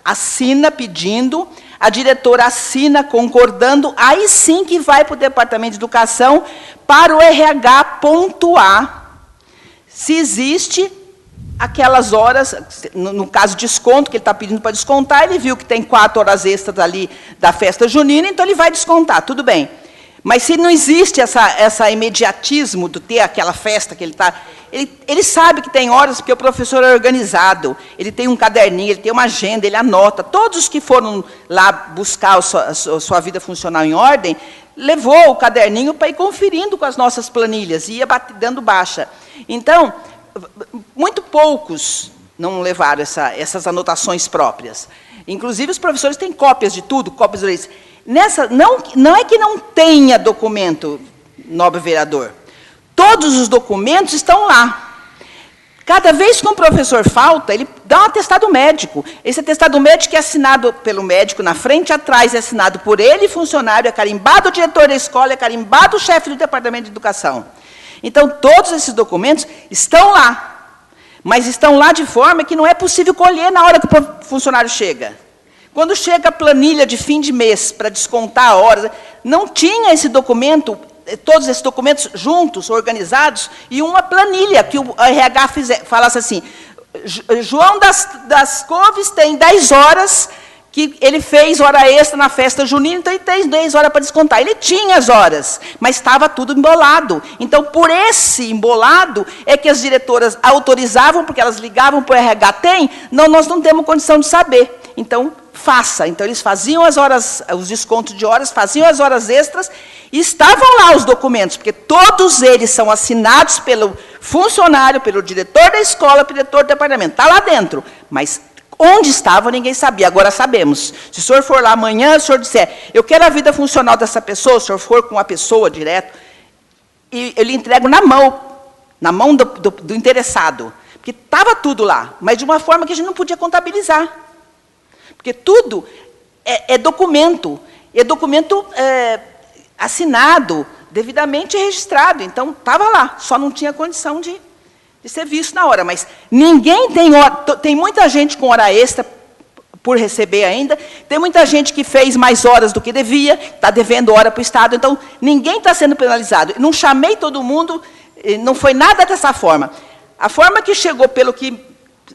assina pedindo, a diretora assina concordando, aí sim que vai para o Departamento de Educação para o RH pontuar se existe aquelas horas, no caso de desconto, que ele está pedindo para descontar, ele viu que tem 4 horas extras ali da festa junina, então ele vai descontar, tudo bem. Mas se não existe essa imediatismo de ter aquela festa que ele está... Ele sabe que tem horas, porque o professor é organizado, ele tem um caderninho, ele tem uma agenda, ele anota. Todos os que foram lá buscar a sua vida funcional em ordem, levou o caderninho para ir conferindo com as nossas planilhas, e ia dando baixa. Então, muito poucos não levaram essas anotações próprias. Inclusive, os professores têm cópias de tudo, cópias de leis. Não é que não tenha documento, nobre vereador. Todos os documentos estão lá. Cada vez que um professor falta, ele dá um atestado médico. Esse atestado médico é assinado pelo médico na frente e atrás, é assinado por ele, funcionário, é carimbado o diretor da escola, é carimbado o chefe do Departamento de Educação. Então, todos esses documentos estão lá. Mas estão lá de forma que não é possível colher na hora que o funcionário chega. Quando chega a planilha de fim de mês para descontar horas, não tinha esse documento, todos esses documentos juntos, organizados, e uma planilha que o RH falasse assim, João das Couves tem 10 horas que ele fez hora extra na festa junina, então ele tem 10 horas para descontar. Ele tinha as horas, mas estava tudo embolado. Então, por esse embolado, é que as diretoras autorizavam, porque elas ligavam para o RH, não, nós não temos condição de saber. Então, faça. Então, eles faziam as horas, os descontos de horas, faziam as horas extras, e estavam lá os documentos, porque todos eles são assinados pelo funcionário, pelo diretor da escola, pelo diretor do departamento. Está lá dentro, mas onde estava, ninguém sabia. Agora sabemos. Se o senhor for lá amanhã, se o senhor disser, eu quero a vida funcional dessa pessoa, se o senhor for com a pessoa direto, e eu lhe entrego na mão do interessado. Porque estava tudo lá, mas de uma forma que a gente não podia contabilizar. Porque tudo é documento assinado, devidamente registrado. Então, estava lá, só não tinha condição de ser visto na hora. Mas ninguém tem muita gente com hora extra por receber ainda, tem muita gente que fez mais horas do que devia, está devendo hora para o Estado, então ninguém está sendo penalizado. Não chamei todo mundo, não foi nada dessa forma. A forma que chegou, pelo que,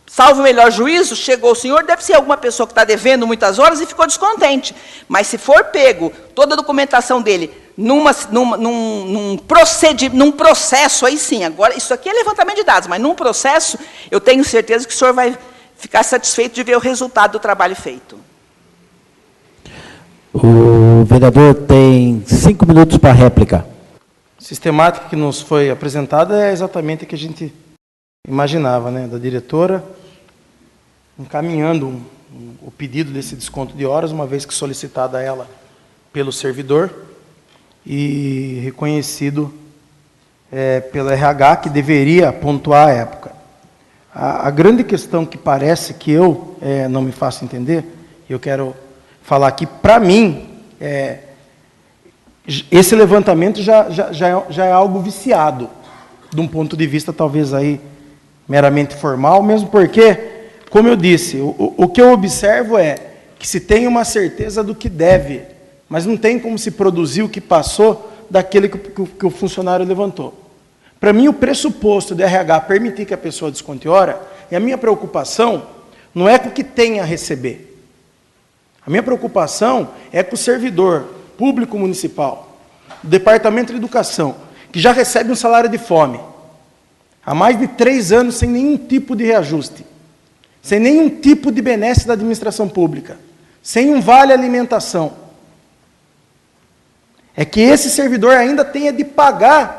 salvo o melhor juízo, chegou o senhor, deve ser alguma pessoa que está devendo muitas horas e ficou descontente. Mas se for pego toda a documentação dele num processo, aí sim, agora, isso aqui é levantamento de dados, mas num processo, eu tenho certeza que o senhor vai ficar satisfeito de ver o resultado do trabalho feito. O vereador tem 5 minutos para réplica. A sistemática que nos foi apresentada é exatamente a que a gente imaginava, né, da diretora, encaminhando o pedido desse desconto de horas, uma vez que solicitada a ela pelo servidor e reconhecido pelo RH, que deveria pontuar a época. A grande questão que parece que eu não me faço entender, eu quero falar aqui, para mim, esse levantamento já é algo viciado, de um ponto de vista talvez aí meramente formal, mesmo porque como eu disse, o que eu observo é que se tem uma certeza do que deve, mas não tem como se produzir o que passou daquele que o funcionário levantou. Para mim, o pressuposto do RH permitir que a pessoa desconte hora, e a minha preocupação não é com o que tem a receber. A minha preocupação é com o servidor público municipal, do Departamento de Educação, que já recebe um salário de fome, há mais de 3 anos sem nenhum tipo de reajuste, sem nenhum tipo de benesse da administração pública, sem um vale alimentação. É que esse servidor ainda tenha de pagar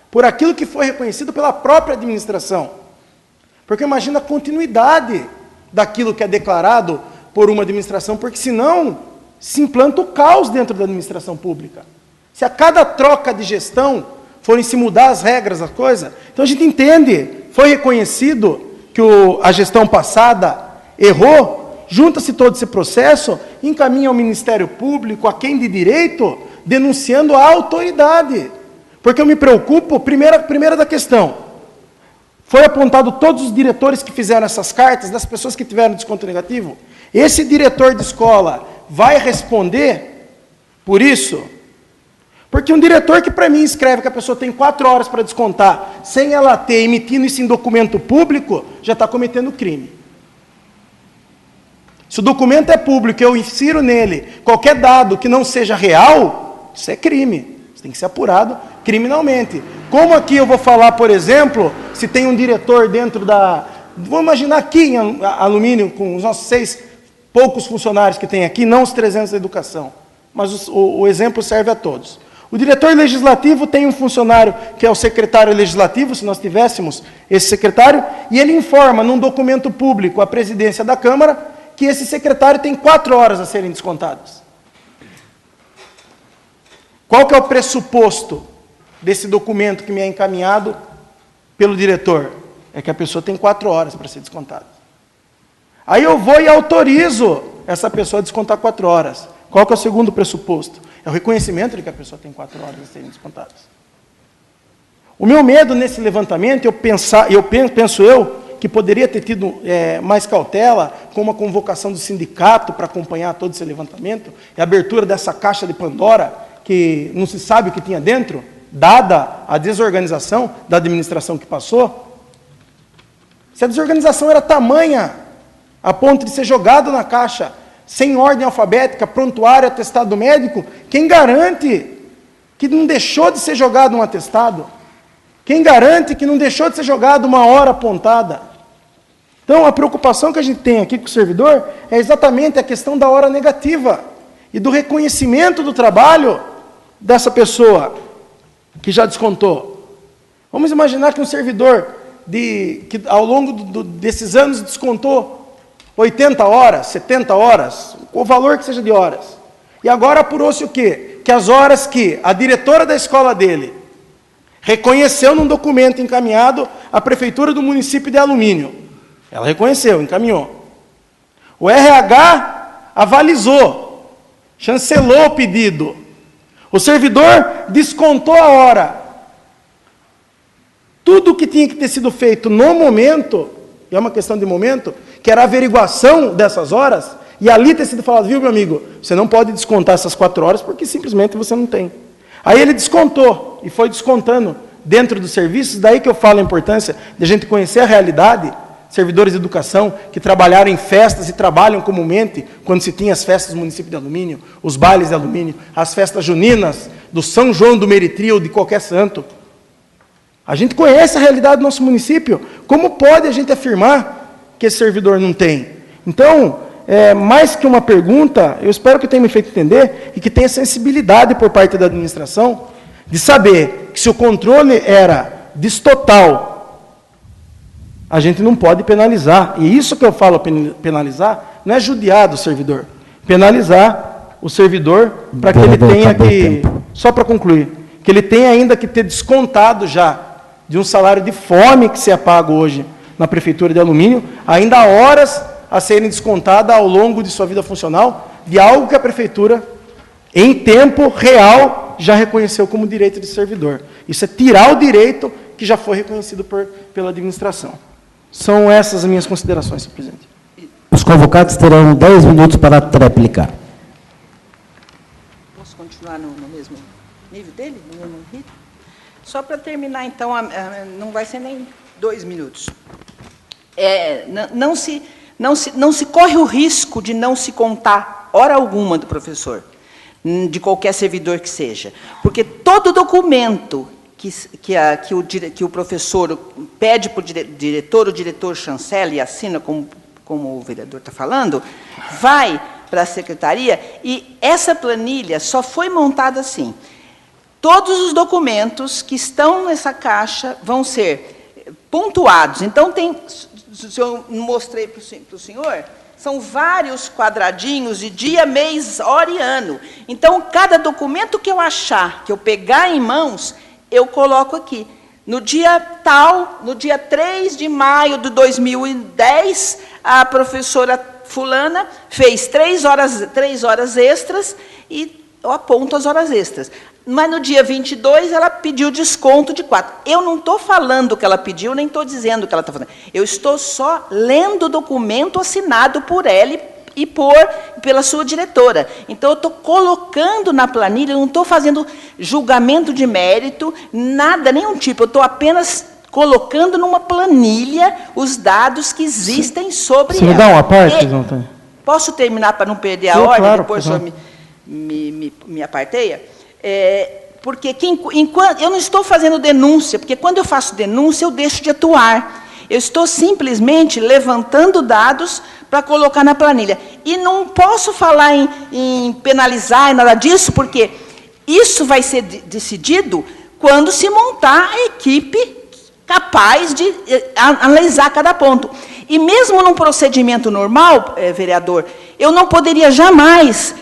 por aquilo que foi reconhecido pela própria administração. Porque imagina a continuidade daquilo que é declarado por uma administração, porque senão se implanta o caos dentro da administração pública. Se a cada troca de gestão forem se mudar as regras da coisa, então a gente entende, foi reconhecido que a gestão passada errou, junta-se todo esse processo, encaminha ao Ministério Público, a quem de direito, denunciando a autoridade. Porque eu me preocupo, primeira da questão, foi apontado todos os diretores que fizeram essas cartas, das pessoas que tiveram desconto negativo. Esse diretor de escola vai responder por isso? Porque um diretor que para mim escreve que a pessoa tem 4 horas para descontar, sem ela ter, emitindo isso em documento público, já está cometendo crime. Se o documento é público e eu insiro nele qualquer dado que não seja real, isso é crime. Isso tem que ser apurado criminalmente. Como aqui eu vou falar, por exemplo, se tem um diretor dentro da... Vamos imaginar aqui em Alumínio, com os nossos 6 poucos funcionários que tem aqui, não os 300 da educação, mas o exemplo serve a todos. O diretor legislativo tem um funcionário que é o secretário legislativo, se nós tivéssemos esse secretário, e ele informa num documento público à presidência da Câmara que esse secretário tem 4 horas a serem descontadas. Qual que é o pressuposto desse documento que me é encaminhado pelo diretor? É que a pessoa tem 4 horas para ser descontada. Aí eu vou e autorizo essa pessoa a descontar 4 horas. Qual que é o segundo pressuposto? É o reconhecimento de que a pessoa tem 4 horas a serem descontadas. O meu medo nesse levantamento, penso que poderia ter tido mais cautela, com uma convocação do sindicato para acompanhar todo esse levantamento, e a abertura dessa caixa de Pandora, que não se sabe o que tinha dentro, dada a desorganização da administração que passou. Se a desorganização era tamanha, a ponto de ser jogado na caixa, sem ordem alfabética, prontuário, atestado médico, quem garante que não deixou de ser jogado um atestado? Quem garante que não deixou de ser jogado uma hora apontada? Então, a preocupação que a gente tem aqui com o servidor é exatamente a questão da hora negativa e do reconhecimento do trabalho dessa pessoa que já descontou. Vamos imaginar que um servidor que ao longo desses anos descontou 80 horas, 70 horas, o valor que seja de horas. E agora apurou-se o quê? Que as horas que a diretora da escola dele reconheceu num documento encaminhado à prefeitura do município de Alumínio. Ela reconheceu, encaminhou. O RH avalizou, chancelou o pedido. O servidor descontou a hora. Tudo o que tinha que ter sido feito no momento, e é uma questão de momento, que era a averiguação dessas horas, e ali ter sido falado, viu, meu amigo, você não pode descontar essas 4 horas porque simplesmente você não tem. Aí ele descontou, e foi descontando dentro dos serviços, daí que eu falo a importância de a gente conhecer a realidade, servidores de educação que trabalharam em festas e trabalham comumente, quando se tinha as festas do município de Alumínio, os bailes de Alumínio, as festas juninas, do São João do Meritri ou de qualquer santo. A gente conhece a realidade do nosso município. Como pode a gente afirmar que esse servidor não tem? Então, mais que uma pergunta, eu espero que tenha me feito entender e que tenha sensibilidade por parte da administração de saber que se o controle era destotal, a gente não pode penalizar. E isso que eu falo penalizar, não é judiar do servidor. Penalizar o servidor para que ele tenha que, só para concluir, que ele tenha ainda que ter descontado já de um salário de fome que se é pago hoje na Prefeitura de Alumínio, ainda há horas a serem descontadas ao longo de sua vida funcional, de algo que a Prefeitura, em tempo real, já reconheceu como direito de servidor. Isso é tirar o direito que já foi reconhecido pela administração. São essas as minhas considerações, senhor presidente. Os convocados terão 10 minutos para a tréplica. Posso continuar no mesmo nível dele? No mesmo ritmo? Só para terminar, então, não vai ser nem 2 minutos. Não se corre o risco de não se contar hora alguma do professor, de qualquer servidor que seja, porque todo documento que o professor pede para o diretor chancela e assina, como o vereador está falando, vai para a secretaria, e essa planilha só foi montada assim. Todos os documentos que estão nessa caixa vão ser pontuados. Então, eu mostrei para o senhor, são vários quadradinhos de dia, mês, hora e ano. Então, cada documento que eu achar, que eu pegar em mãos, eu coloco aqui. No dia tal, no dia 3 de maio de 2010, a professora fulana fez 3 horas extras e eu aponto as horas extras. Mas no dia 22, ela pediu desconto de 4. Eu não estou falando o que ela pediu, nem estou dizendo o que ela está fazendo. Eu estou só lendo o documento assinado por ela e pela sua diretora. Então, eu estou colocando na planilha, eu não estou fazendo julgamento de mérito, nada, nenhum tipo. Eu estou apenas colocando numa planilha os dados que existem sobre ela. Você me dá uma parte, João Antônio? Posso terminar para não perder a ordem? Claro, depois eu me aparteia? Porque enquanto eu não estou fazendo denúncia, porque quando eu faço denúncia, eu deixo de atuar. Eu estou simplesmente levantando dados para colocar na planilha. E não posso falar em penalizar e nada disso, porque isso vai ser decidido quando se montar a equipe capaz de analisar cada ponto. E mesmo num procedimento normal, vereador, eu não poderia jamais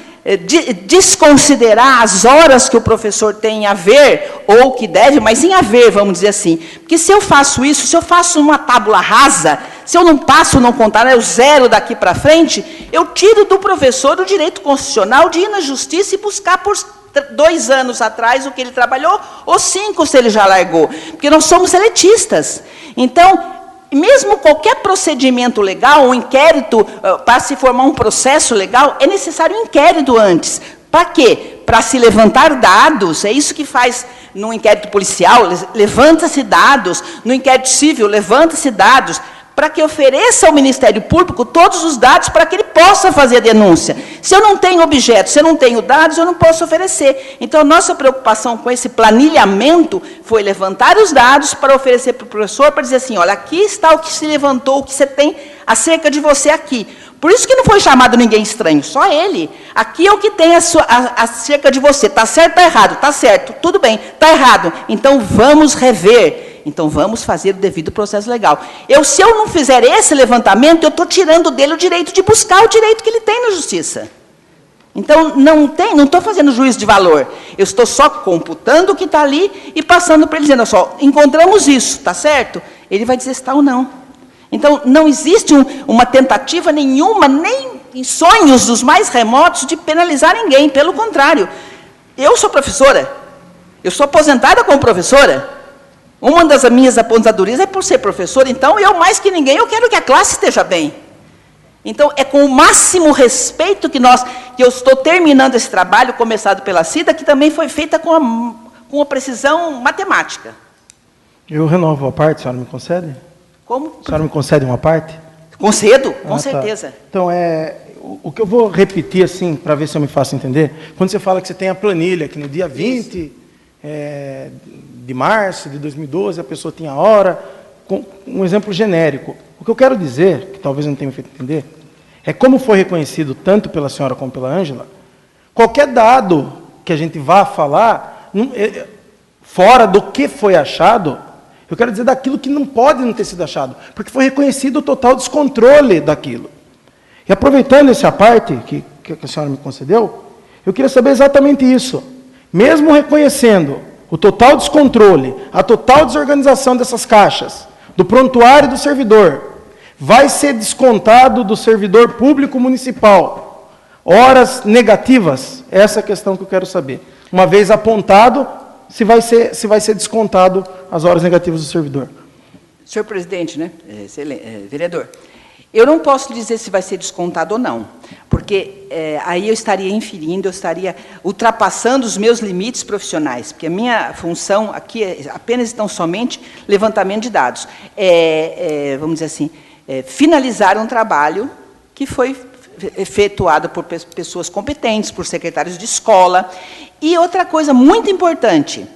desconsiderar as horas que o professor tem em haver, ou que deve, mas em haver, vamos dizer assim. Porque se eu faço isso, se eu faço uma tábula rasa, se eu não passo, não contar, eu zero daqui para frente, eu tiro do professor o direito constitucional de ir na justiça e buscar por 2 anos atrás o que ele trabalhou, ou 5 se ele já largou. Porque nós somos seletistas. Então, mesmo qualquer procedimento legal, um inquérito, para se formar um processo legal, é necessário um inquérito antes. Para quê? Para se levantar dados, é isso que faz no inquérito policial, levanta-se dados, no inquérito civil, levanta-se dados, para que ofereça ao Ministério Público todos os dados para que ele possa fazer a denúncia. Se eu não tenho objeto, se eu não tenho dados, eu não posso oferecer. Então, a nossa preocupação com esse planilhamento foi levantar os dados para oferecer para o professor, para dizer assim, olha, aqui está o que se levantou, o que você tem acerca de você aqui. Por isso que não foi chamado ninguém estranho, só ele. Aqui é o que tem acerca de você. Está certo, está errado? Está certo, tudo bem, está errado. Então, vamos rever. Então, vamos fazer o devido processo legal. Se eu não fizer esse levantamento, eu estou tirando dele o direito de buscar o direito que ele tem na justiça. Então, não estou fazendo juízo de valor. Eu estou só computando o que está ali e passando para ele, dizendo, só, encontramos isso, está certo? Ele vai dizer se está ou não. Então, não existe uma tentativa nenhuma, nem em sonhos dos mais remotos, de penalizar ninguém. Pelo contrário, eu sou professora. Eu sou aposentada como professora. Uma das minhas aposentadorias é por ser professora, então, eu, mais que ninguém, eu quero que a classe esteja bem. Então, é com o máximo respeito que eu estou terminando esse trabalho, começado pela Cida, que também foi feita com uma precisão matemática. Eu renovo a parte, a senhora me concede? Como? A senhora me concede uma parte? Concedo, com certeza. Tá. Então, o que eu vou repetir, assim, para ver se eu me faço entender, quando você fala que você tem a planilha, que no dia 20... de março de 2012, a pessoa tinha a hora, com um exemplo genérico. O que eu quero dizer, que talvez não tenha me feito entender, é como foi reconhecido tanto pela senhora como pela Ângela, qualquer dado que a gente vá falar, fora do que foi achado, eu quero dizer daquilo que não pode não ter sido achado, porque foi reconhecido o total descontrole daquilo. E aproveitando essa parte que a senhora me concedeu, eu queria saber exatamente isso. Mesmo reconhecendo o total descontrole, a total desorganização dessas caixas, do prontuário do servidor, vai ser descontado do servidor público municipal horas negativas? Essa é a questão que eu quero saber. Uma vez apontado, se vai ser descontado as horas negativas do servidor. Senhor presidente, né? Vereador, Eu não posso dizer se vai ser descontado ou não, porque aí eu estaria inferindo, eu estaria ultrapassando os meus limites profissionais, porque a minha função aqui é apenas tão somente levantamento de dados. Vamos dizer assim, finalizar um trabalho que foi efetuado por pessoas competentes, por secretários de escola. E outra coisa muito importante,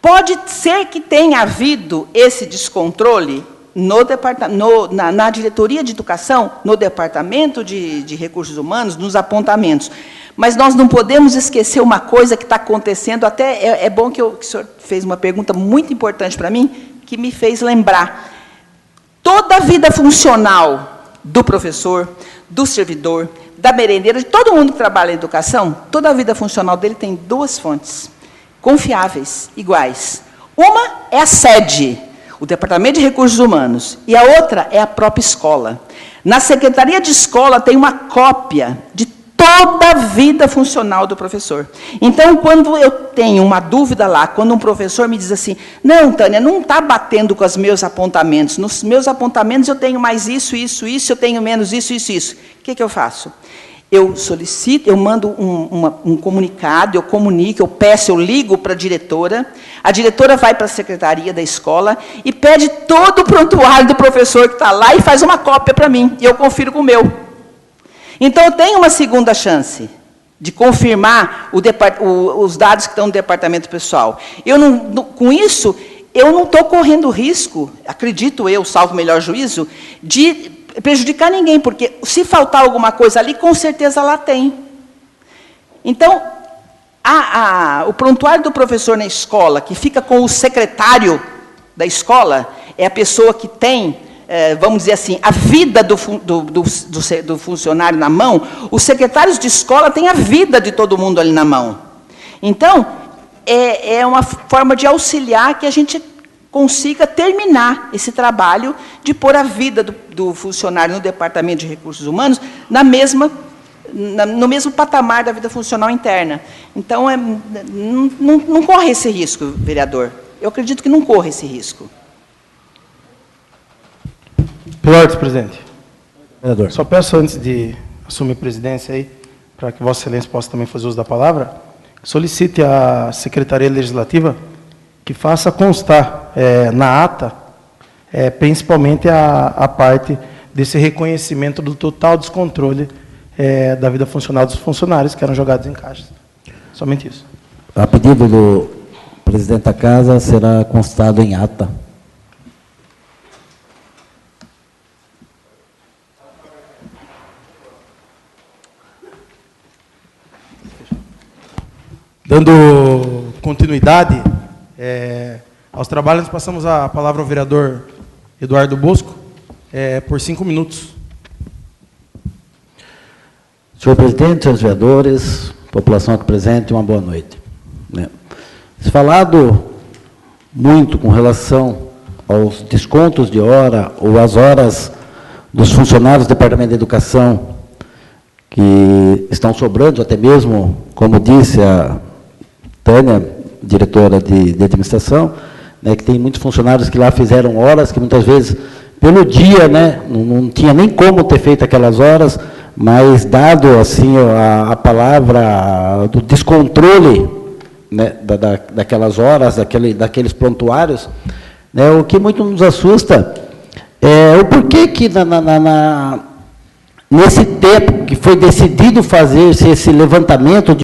pode ser que tenha havido esse descontrole na diretoria de educação, no departamento de recursos humanos, nos apontamentos. Mas nós não podemos esquecer uma coisa que está acontecendo, até é bom que o senhor fez uma pergunta muito importante para mim, que me fez lembrar. Toda a vida funcional do professor, do servidor, da merendeira, de todo mundo que trabalha em educação, toda a vida funcional dele tem duas fontes, confiáveis, iguais. Uma é a sede, o Departamento de Recursos Humanos, e a outra é a própria escola. Na Secretaria de Escola tem uma cópia de toda a vida funcional do professor. Então, quando eu tenho uma dúvida lá, quando um professor me diz assim, não, Tânia, não está batendo com os meus apontamentos, nos meus apontamentos eu tenho mais isso, isso, isso, eu tenho menos isso, isso, isso. O que eu faço? Eu solicito, eu mando um comunicado, eu comunico, eu peço, eu ligo para a diretora vai para a secretaria da escola e pede todo o prontuário do professor que está lá e faz uma cópia para mim, e eu confiro com o meu. Então, eu tenho uma segunda chance de confirmar os dados que estão no departamento pessoal. Com isso, eu não estou correndo risco, acredito eu, salvo o melhor juízo, de prejudicar ninguém, porque se faltar alguma coisa ali, com certeza lá tem. Então, o prontuário do professor na escola, que fica com o secretário da escola, é a pessoa que tem, vamos dizer assim, a vida do funcionário na mão. Os secretários de escola têm a vida de todo mundo ali na mão. Então, é uma forma de auxiliar que a gente consiga terminar esse trabalho de pôr a vida do funcionário no Departamento de Recursos Humanos no mesmo patamar da vida funcional interna. Então, não corre esse risco, vereador. Eu acredito que não corre esse risco. Pela ordem, presidente. Vereador. Só peço, antes de assumir a presidência, aí, para que Vossa Excelência possa também fazer uso da palavra, solicite à Secretaria Legislativa que faça constar na ata, principalmente a parte desse reconhecimento do total descontrole da vida funcional dos funcionários que eram jogados em caixas. Somente isso. A pedido do presidente da Casa, será constado em ata. Dando continuidade aos trabalhos, passamos a palavra ao vereador Eduardo Bosco, por 5 minutos. Senhor presidente, senhores vereadores, população aqui presente, uma boa noite. Se falado muito com relação aos descontos de hora ou às horas dos funcionários do Departamento de Educação que estão sobrando, até mesmo, como disse a Tânia, diretora de administração, que tem muitos funcionários que lá fizeram horas, que muitas vezes, pelo dia, não tinha nem como ter feito aquelas horas, mas dado assim a palavra do descontrole daquelas horas, daqueles prontuários, o que muito nos assusta é o porquê que nesse tempo que foi decidido fazer esse levantamento de